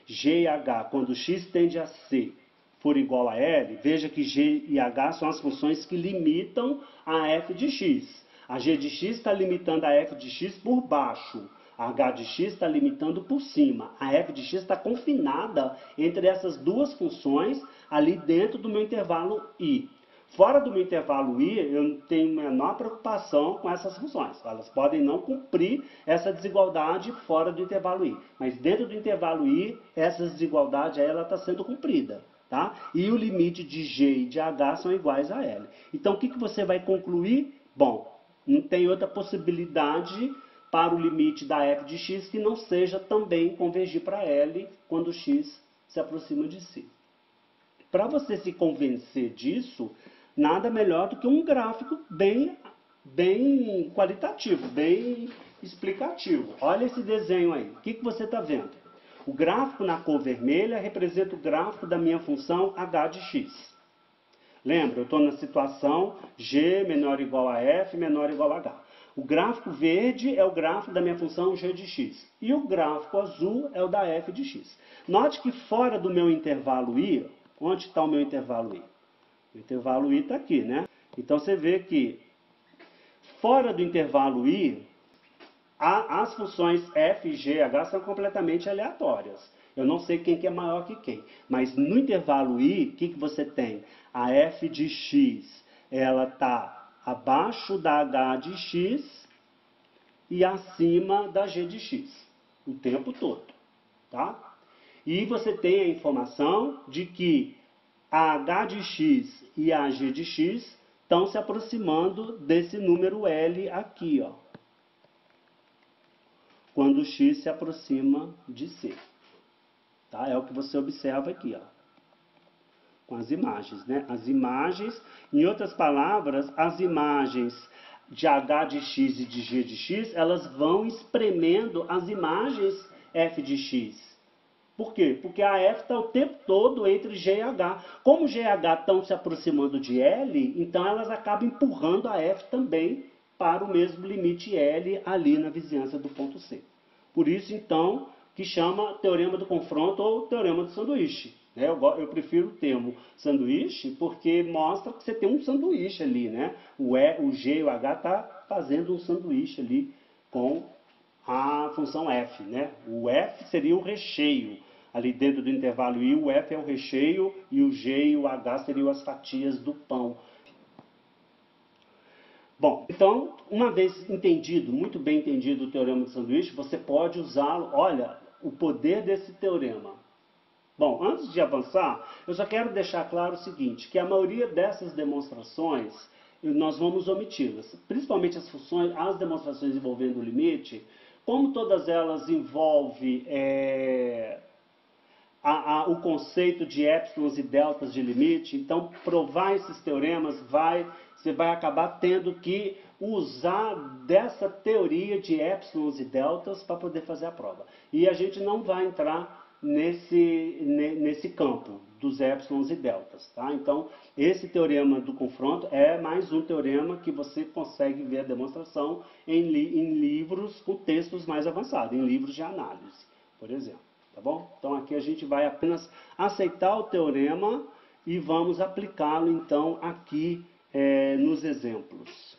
g e h, quando x tende a C, for igual a L, veja que g e h são as funções que limitam a f de x. A g de x está limitando a f de x por baixo. A h de x está limitando por cima. A f de x está confinada entre essas duas funções ali dentro do meu intervalo I. Fora do meu intervalo I, eu não tenho a menor preocupação com essas funções. Elas podem não cumprir essa desigualdade fora do intervalo I. Mas dentro do intervalo I, essa desigualdade ela está sendo cumprida. Tá? E o limite de G e de H são iguais a L. Então, o que você vai concluir? Bom, não tem outra possibilidade para o limite da f de x que não seja também convergir para L quando x se aproxima de C. Para você se convencer disso, nada melhor do que um gráfico bem qualitativo, bem explicativo. Olha esse desenho aí. O que você está vendo? O gráfico na cor vermelha representa o gráfico da minha função h de x. Lembra, eu estou na situação g menor ou igual a f menor ou igual a h. O gráfico verde é o gráfico da minha função g de x. E o gráfico azul é o da f de x. Note que fora do meu intervalo I, onde está o meu intervalo I? O intervalo I está aqui, né? Então você vê que fora do intervalo I, as funções f, g, h são completamente aleatórias. Eu não sei quem que é maior que quem. Mas no intervalo I, o que você tem? A f de x, ela está abaixo da h de x e acima da g de x. O tempo todo. Tá? E você tem a informação de que a h de x e a g de x estão se aproximando desse número L aqui, ó. Quando x se aproxima de C. Tá? É o que você observa aqui, ó, com as imagens, né? As imagens, em outras palavras, as imagens de h de x e de g de x, elas vão espremendo as imagens f de x. Por quê? Porque a f está o tempo todo entre g e h. Como g e h estão se aproximando de L, então elas acabam empurrando a f também para o mesmo limite L ali na vizinhança do ponto C. Por isso, então, que chama teorema do confronto ou teorema do sanduíche. Né? Eu prefiro o termo sanduíche porque mostra que você tem um sanduíche ali, né? O G e o H está fazendo um sanduíche ali com a função f, né? O f seria o recheio. Ali dentro do intervalo I, o f é o recheio e o G e o H seriam as fatias do pão. Bom, então, uma vez entendido, muito bem entendido o teorema do sanduíche, você pode usá-lo. Olha, o poder desse teorema. Bom, antes de avançar, eu só quero deixar claro o seguinte, que a maioria dessas demonstrações, nós vamos omiti-las. Principalmente as funções, as demonstrações envolvendo o limite, como todas elas envolvem o conceito de épsilons e deltas de limite, então provar esses teoremas você vai acabar tendo que usar dessa teoria de épsilons e deltas para poder fazer a prova. E a gente não vai entrar nesse campo dos épsilons e deltas. Tá? Então, esse teorema do confronto é mais um teorema que você consegue ver a demonstração em livros com textos mais avançados, em livros de análise, por exemplo. Tá bom? Então, aqui a gente vai apenas aceitar o teorema e vamos aplicá-lo, então, aqui nos exemplos.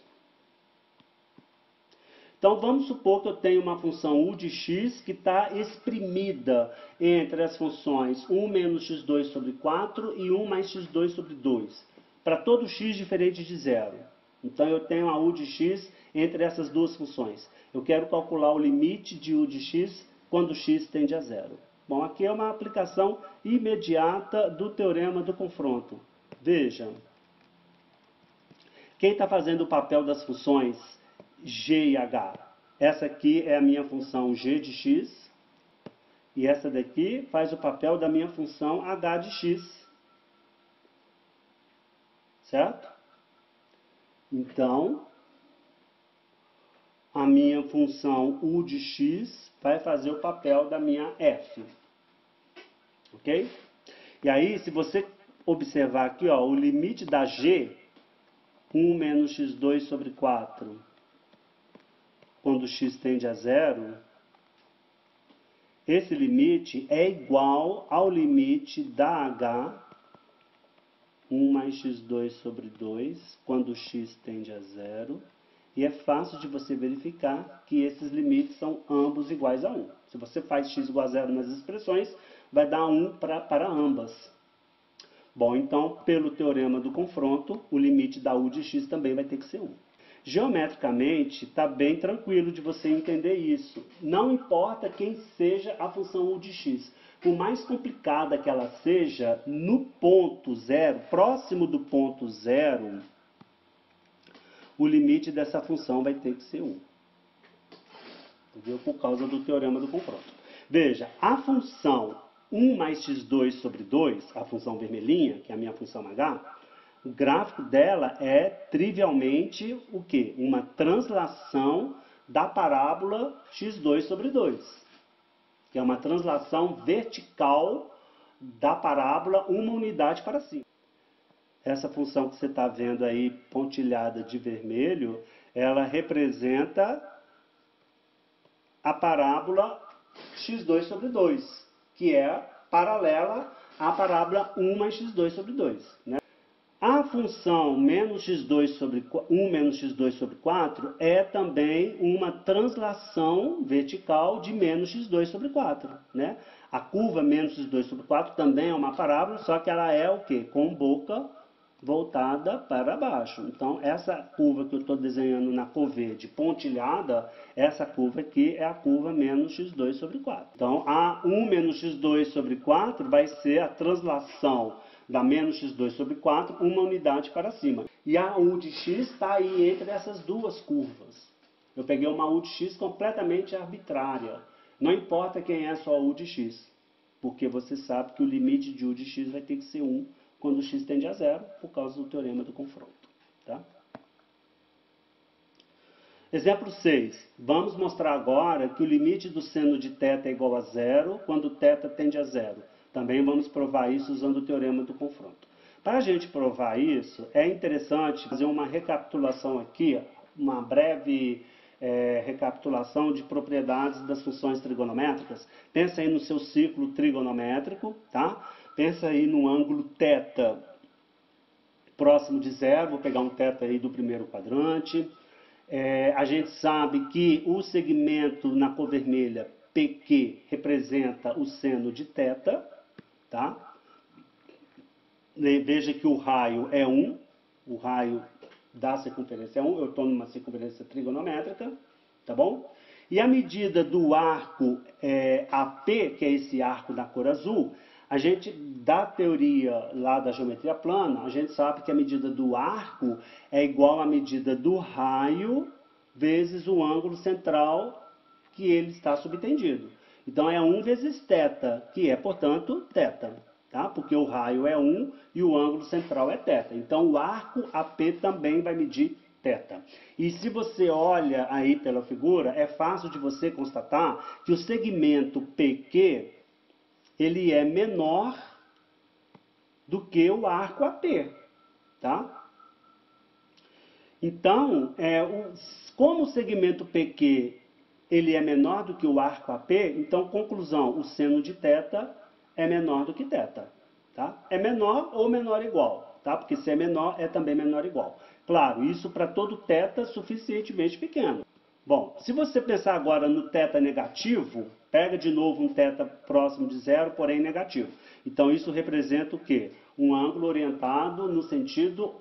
Então, vamos supor que eu tenho uma função u de x que está exprimida entre as funções 1 menos x2 sobre 4 e 1 mais x2 sobre 2, para todo x diferente de zero. Então, eu tenho a u de x entre essas duas funções. Eu quero calcular o limite de u de x quando x tende a zero. Bom, aqui é uma aplicação imediata do teorema do confronto. Veja, quem está fazendo o papel das funções g e h? Essa aqui é a minha função g de x, e essa daqui faz o papel da minha função h de x. Certo? Então, a minha função u de x vai fazer o papel da minha f. Ok? E aí, se você observar aqui, ó, o limite da g, 1 menos x2 sobre 4, quando x tende a zero, esse limite é igual ao limite da h, 1 mais x2 sobre 2, quando x tende a zero. E é fácil de você verificar que esses limites são ambos iguais a 1. Se você faz x igual a zero nas expressões, vai dar 1 para ambas. Bom, então, pelo teorema do confronto, o limite da u de x também vai ter que ser 1. Geometricamente, está bem tranquilo de você entender isso. Não importa quem seja a função u de x. Por mais complicada que ela seja, no ponto zero, próximo do ponto zero, o limite dessa função vai ter que ser 1. Entendeu? Por causa do teorema do confronto. Veja, a função 1 mais x2 sobre 2, a função vermelhinha, que é a minha função h, o gráfico dela é trivialmente o quê? Uma translação da parábola x2 sobre 2, que é uma translação vertical da parábola uma unidade para cima. Essa função que você está vendo aí pontilhada de vermelho, ela representa a parábola x2 sobre 2, que é paralela à parábola 1 mais x2 sobre 2. Né? A função menos x2 sobre 1 menos x2 sobre 4 é também uma translação vertical de menos x2 sobre 4. Né? A curva menos x2 sobre 4 também é uma parábola, só que ela é o quê? Com boca voltada para baixo. Então, essa curva que eu estou desenhando na cor verde pontilhada, essa curva aqui é a curva menos x2 sobre 4. Então, a 1 menos x2 sobre 4 vai ser a translação da menos x2 sobre 4, uma unidade para cima. E a u de x está aí entre essas duas curvas. Eu peguei uma u de x completamente arbitrária. Não importa quem é só u de x, porque você sabe que o limite de u de x vai ter que ser 1 quando x tende a zero, por causa do teorema do confronto. Tá? Exemplo 6. Vamos mostrar agora que o limite do seno de θ é igual a zero quando θ tende a zero. Também vamos provar isso usando o teorema do confronto. Para a gente provar isso, é interessante fazer uma recapitulação aqui, uma breve recapitulação de propriedades das funções trigonométricas. Pensa aí no seu círculo trigonométrico, tá? Pensa aí no ângulo θ próximo de zero, vou pegar um θ aí do primeiro quadrante. A gente sabe que o segmento na cor vermelha, PQ, representa o seno de θ, tá? Veja que o raio é 1, o raio da circunferência é 1, eu estou numa circunferência trigonométrica, tá bom? E a medida do arco AP, que é esse arco da cor azul, a gente, da teoria lá da geometria plana, a gente sabe que a medida do arco é igual à medida do raio vezes o ângulo central que ele está subtendido. Então, é 1 vezes θ, que é, portanto, θ. Tá? Porque o raio é 1 e o ângulo central é θ. Então, o arco AP também vai medir θ. E se você olha aí pela figura, é fácil de você constatar que o segmento PQ ele é menor do que o arco AP, tá? Então, como o segmento PQ ele é menor do que o arco AP, então, conclusão, o seno de θ é menor do que θ, tá? É menor ou menor igual, tá? Porque se é menor, é também menor igual. Claro, isso para todo θ suficientemente pequeno. Bom, se você pensar agora no θ negativo, pega de novo um θ próximo de zero, porém negativo. Então, isso representa o quê? Um ângulo orientado no sentido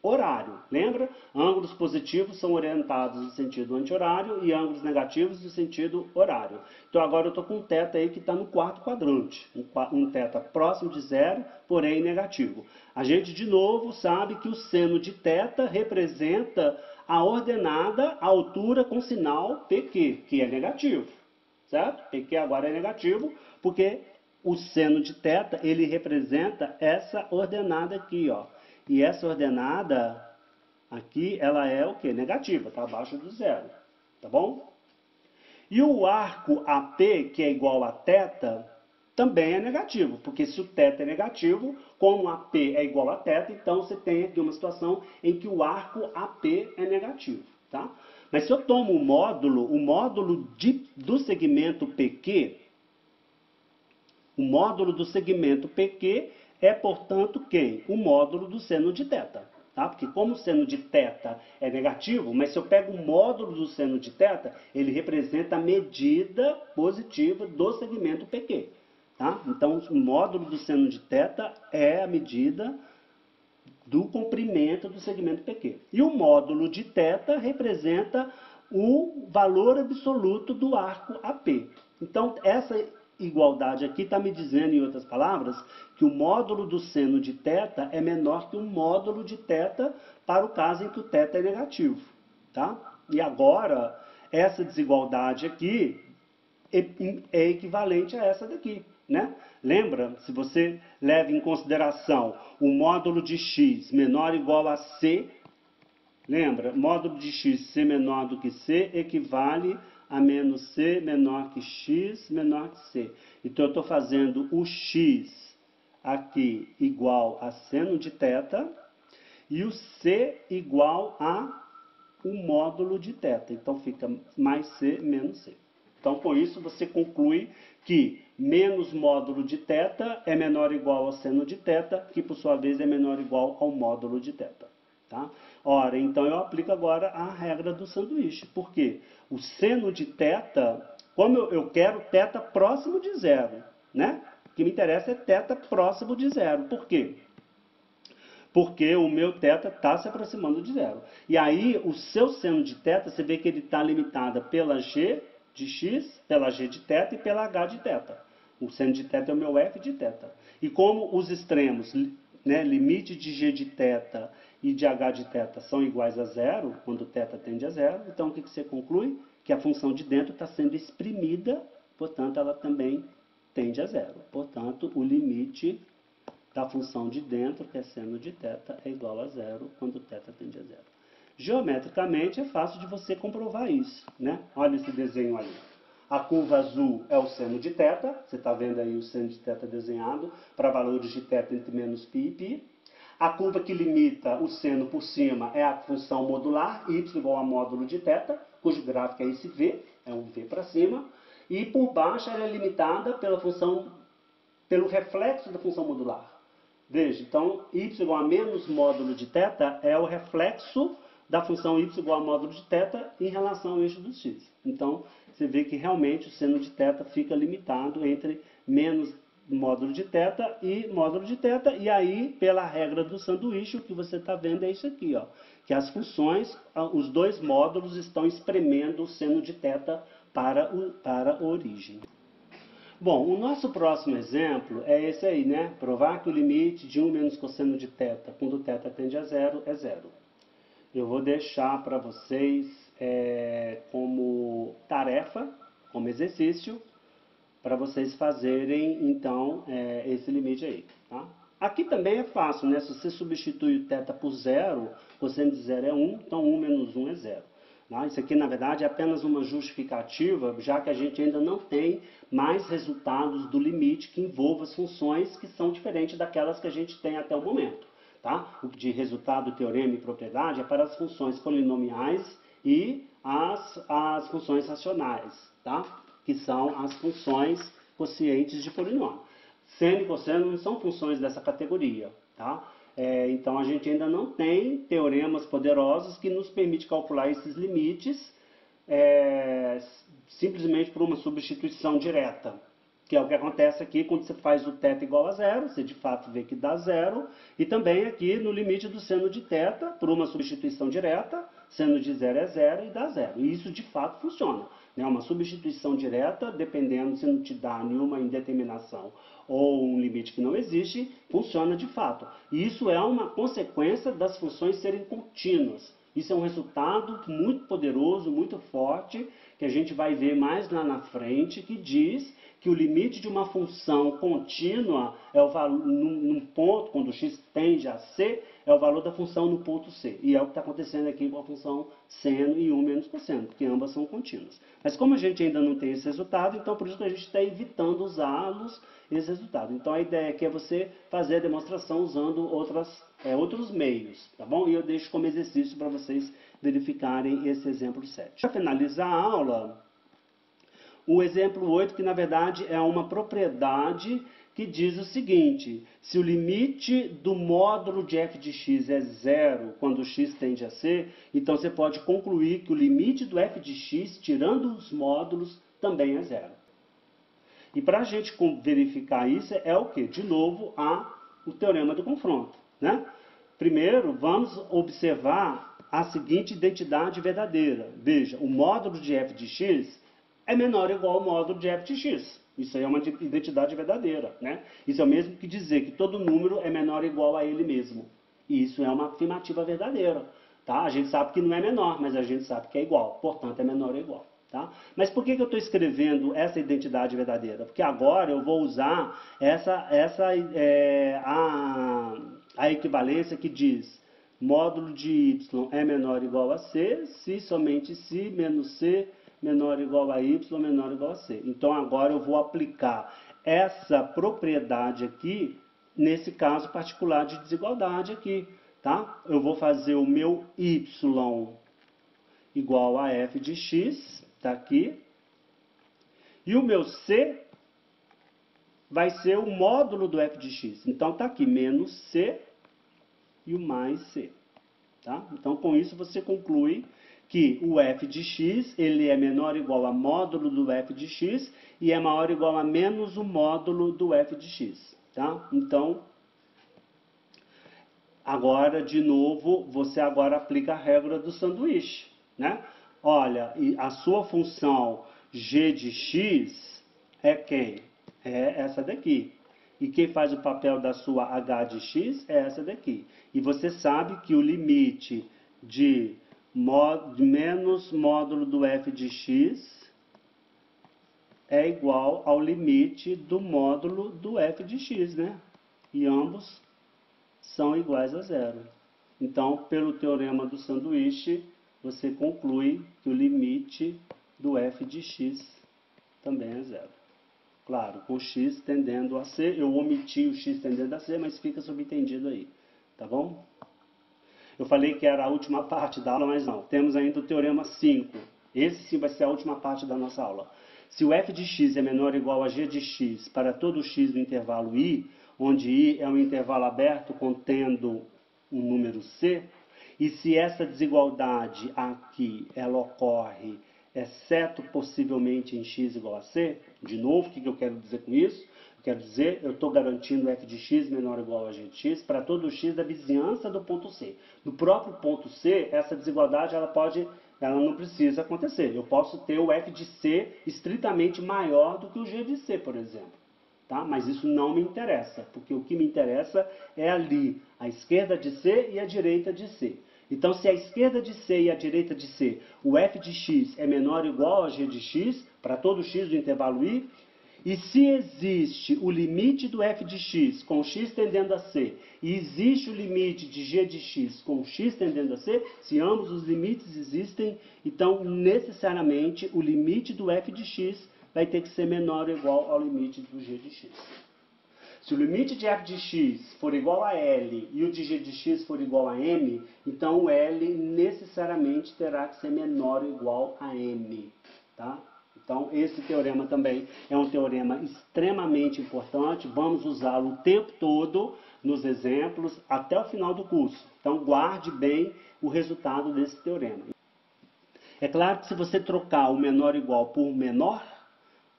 horário. Lembra? Ângulos positivos são orientados no sentido anti-horário e ângulos negativos no sentido horário. Então, agora eu estou com um θ aí que está no quarto quadrante. Um θ próximo de zero, porém negativo. A gente, de novo, sabe que o seno de θ representa a ordenada, a altura com sinal PQ, que é negativo. Certo? PQ agora é negativo, porque o seno de θ, ele representa essa ordenada aqui, ó. E essa ordenada aqui, ela é o quê? Negativa, está abaixo do zero. Tá bom? E o arco AP, que é igual a θ, também é negativo, porque se o θ é negativo, como AP é igual a θ, então você tem aqui uma situação em que o arco AP é negativo, tá? Mas se eu tomo o módulo do segmento PQ, o módulo do segmento PQ é, portanto, quem? O módulo do seno de θ. Tá? Porque como o seno de θ é negativo, mas se eu pego o módulo do seno de θ, ele representa a medida positiva do segmento PQ. Tá? Então, o módulo do seno de θ é a medida do comprimento do segmento PQ. E o módulo de θ representa o valor absoluto do arco AP. Então, essa igualdade aqui está me dizendo, em outras palavras, que o módulo do seno de θ é menor que o módulo de θ para o caso em que o θ é negativo. Tá? E agora, essa desigualdade aqui é equivalente a essa daqui. Né? Lembra, se você leva em consideração o módulo de x menor ou igual a c, lembra, módulo de x ser menor do que c equivale a menos c menor que x menor que c. Então, eu estou fazendo o x aqui igual a seno de θ e o c igual a o módulo de θ. Então, fica mais c menos c. Então, com isso, você conclui que menos módulo de θ é menor ou igual ao seno de θ, que por sua vez é menor ou igual ao módulo de θ. Tá? Ora, então eu aplico agora a regra do sanduíche. Por quê? O seno de θ, como eu quero θ próximo de zero, né? O que me interessa é θ próximo de zero. Por quê? Porque o meu θ está se aproximando de zero. E aí, o seu seno de θ, você vê que ele está limitado pela g de x, pela g de θ e pela h de θ. O seno de θ é o meu f de θ. E como os extremos, né, limite de g de θ e de h de θ são iguais a zero, quando θ tende a zero, então o que você conclui? Que a função de dentro está sendo exprimida, portanto, ela também tende a zero. Portanto, o limite da função de dentro, que é seno de θ, é igual a zero quando θ tende a zero. Geometricamente, é fácil de você comprovar isso, né? Olha esse desenho aí. A curva azul é o seno de θ, você está vendo aí o seno de θ desenhado, para valores de θ entre menos π e π. A curva que limita o seno por cima é a função modular, y igual a módulo de θ, cujo gráfico é esse v, é um v para cima. E por baixo ela é limitada pelo reflexo da função modular. Veja, então, y igual a menos módulo de θ é o reflexo da função y igual a módulo de θ em relação ao eixo dos x. Então, você vê que realmente o seno de θ fica limitado entre menos módulo de θ e módulo de θ. E aí, pela regra do sanduíche, o que você está vendo é isso aqui, ó, que as funções, os dois módulos estão espremendo o seno de θ para a origem. Bom, o nosso próximo exemplo é esse aí, né? Provar que o limite de 1 menos cosseno de θ, quando θ tende a zero, é zero. Eu vou deixar para vocês como tarefa, como exercício, para vocês fazerem, então, esse limite aí, tá? Aqui também é fácil, né? Se você substitui o θ por zero, cosseno de zero é 1, então 1 menos 1 é zero. Isso aqui, na verdade, é apenas uma justificativa, já que a gente ainda não tem mais resultados do limite que envolva as funções que são diferentes daquelas que a gente tem até o momento. Tá? O de resultado, teorema e propriedade é para as funções polinomiais e as funções racionais, tá? Que são as funções quocientes de polinômio. Seno e cosseno não são funções dessa categoria. Tá? Então, a gente ainda não tem teoremas poderosos que nos permitem calcular esses limites simplesmente por uma substituição direta, que é o que acontece aqui quando você faz o θ igual a zero, você de fato vê que dá zero, e também aqui no limite do seno de θ, por uma substituição direta, seno de zero é zero e dá zero. E isso de fato funciona. Uma substituição direta, dependendo se não te dá nenhuma indeterminação ou um limite que não existe, funciona de fato. E isso é uma consequência das funções serem contínuas. Isso é um resultado muito poderoso, muito forte, que a gente vai ver mais lá na frente, que diz que o limite de uma função contínua é o valor, num ponto, quando x tende a c, é o valor da função no ponto c. E é o que está acontecendo aqui com a função seno e 1 menos cosseno, porque ambas são contínuas. Mas como a gente ainda não tem esse resultado, então por isso que a gente está evitando usá-los, esse resultado. Então a ideia aqui é você fazer a demonstração usando outros meios, tá bom? E eu deixo como exercício para vocês verificarem esse exemplo 7. Para finalizar a aula, o exemplo 8, que na verdade é uma propriedade que diz o seguinte: se o limite do módulo de f de x é zero quando x tende a c, então você pode concluir que o limite do f de x, tirando os módulos, também é zero. E para a gente verificar isso é o que? De novo, o teorema do confronto, né? Primeiro, vamos observar a seguinte identidade verdadeira. Veja, o módulo de f de x é menor ou igual ao módulo de f de x. Isso aí é uma identidade verdadeira, né? Isso é o mesmo que dizer que todo número é menor ou igual a ele mesmo. E isso é uma afirmativa verdadeira, tá? A gente sabe que não é menor, mas a gente sabe que é igual. Portanto, é menor ou igual, tá? Mas por que eu estou escrevendo essa identidade verdadeira? Porque agora eu vou usar a equivalência que diz módulo de y é menor ou igual a c, se somente se menos c menor ou igual a y, menor ou igual a c. Então, agora eu vou aplicar essa propriedade aqui, nesse caso particular de desigualdade aqui, tá? Eu vou fazer o meu y igual a f de x, tá aqui, e o meu c vai ser o módulo do f de x. Então, tá aqui, menos c e o mais c, tá? Então, com isso, você conclui que o f de x ele é menor ou igual a módulo do f de x e é maior ou igual a menos o módulo do f de x. Tá? Então, agora, de novo, você agora aplica a regra do sanduíche. Né? Olha, a sua função g de x é quem? É essa daqui. E quem faz o papel da sua h de x é essa daqui. E você sabe que o limite de menos módulo do f de x é igual ao limite do módulo do f de x, né? E ambos são iguais a zero. Então, pelo teorema do sanduíche, você conclui que o limite do f de x também é zero. Claro, com x tendendo a ser, eu omiti o x tendendo a ser, mas fica subentendido aí, tá bom? Eu falei que era a última parte da aula, mas não. Temos ainda o teorema 5. Esse sim vai ser a última parte da nossa aula. Se o f de x é menor ou igual a g de x para todo x do intervalo i, onde i é um intervalo aberto contendo um número c, e se essa desigualdade aqui ela ocorre exceto possivelmente em x igual a c, de novo, o que eu quero dizer com isso? Eu quero dizer, eu estou garantindo f de x menor ou igual a g de x para todo x da vizinhança do ponto C. No próprio ponto C, essa desigualdade ela não precisa acontecer. Eu posso ter o f de c estritamente maior do que o g de c, por exemplo. Tá? Mas isso não me interessa, porque o que me interessa é ali, a esquerda de C e a direita de C. Então, se a esquerda de C e a direita de C, o f de x é menor ou igual a g de x, para todo x do intervalo i, e se existe o limite do f de x com x tendendo a c, e existe o limite de g de x com x tendendo a c, se ambos os limites existem, então, necessariamente, o limite do f de x vai ter que ser menor ou igual ao limite do g de x. Se o limite de f de x for igual a L e o de g de x for igual a M, então o L necessariamente terá que ser menor ou igual a M. Tá? Então, esse teorema também é um teorema extremamente importante. Vamos usá-lo o tempo todo nos exemplos até o final do curso. Então, guarde bem o resultado desse teorema. É claro que se você trocar o menor ou igual por menor,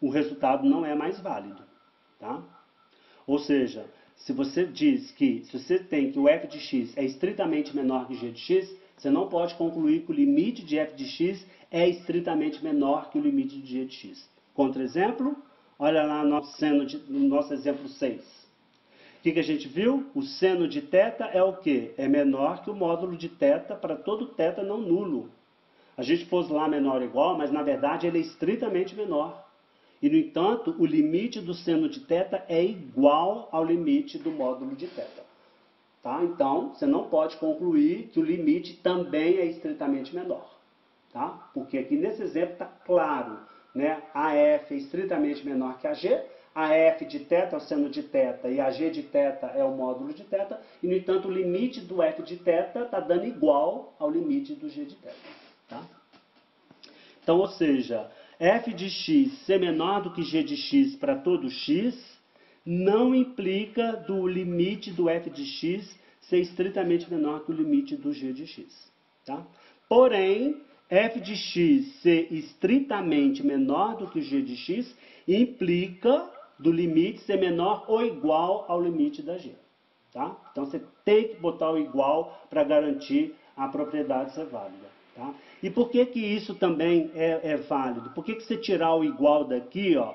o resultado não é mais válido. Tá? Ou seja, se você diz que, se você tem que o f de x é estritamente menor que g de x, você não pode concluir que o limite de f de x é estritamente menor que o limite de g de x. Contra-exemplo, olha lá no nosso exemplo 6. O que a gente viu? O seno de θ é o quê? É menor que o módulo de θ para todo θ não nulo. A gente pôs lá menor ou igual, mas na verdade ele é estritamente menor. E, no entanto, o limite do seno de θ é igual ao limite do módulo de θ. Tá? Então, você não pode concluir que o limite também é estritamente menor. Tá? Porque aqui nesse exemplo está claro, né? A f é estritamente menor que a g, a f de θ é o seno de θ e a g de θ é o módulo de θ, e, no entanto, o limite do f de θ está dando igual ao limite do g de θ. Tá? Então, ou seja, f de x ser menor do que g de x para todo x não implica do limite do f de x ser estritamente menor que o limite do g de x. Tá? Porém, f de x ser estritamente menor do que o g de x implica do limite ser menor ou igual ao limite da g. Tá? Então, você tem que botar o igual para garantir a propriedade ser válida. Tá? E por que isso também é válido? Por que você tirar o igual daqui, ó,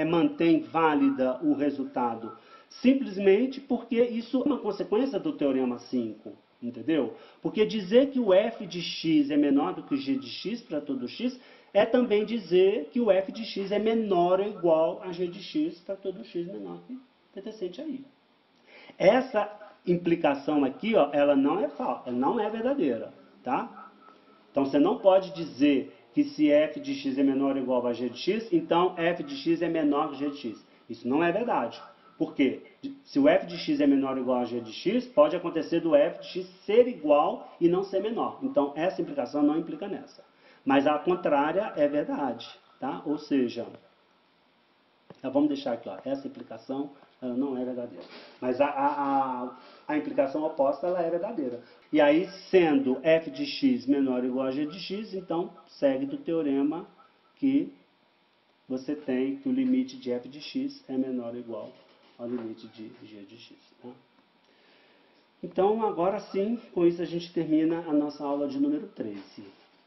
mantém válida o resultado? Simplesmente porque isso é uma consequência do teorema 5, entendeu? Porque dizer que o f de x é menor do que o g de x para todo x é também dizer que o f de x é menor ou igual a g de x para todo x menor que pertencente a i. Essa implicação aqui, ó, ela não é verdadeira, tá? Então, você não pode dizer que se f de x é menor ou igual a g de x, então f de x é menor que g de x. Isso não é verdade. Por quê? Se o f de x é menor ou igual a g de x, pode acontecer do f de x ser igual e não ser menor. Então, essa implicação não implica nessa. Mas a contrária é verdade. Tá? Ou seja, vamos deixar aqui, ó, essa implicação ela não é verdadeira. Mas a implicação oposta, ela é verdadeira. E aí, sendo f de x menor ou igual a g de x, então segue do teorema que você tem que o limite de f de x é menor ou igual ao limite de g de x. Tá? Então, agora sim, com isso a gente termina a nossa aula de número 13.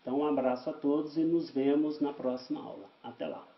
Então, um abraço a todos e nos vemos na próxima aula. Até lá!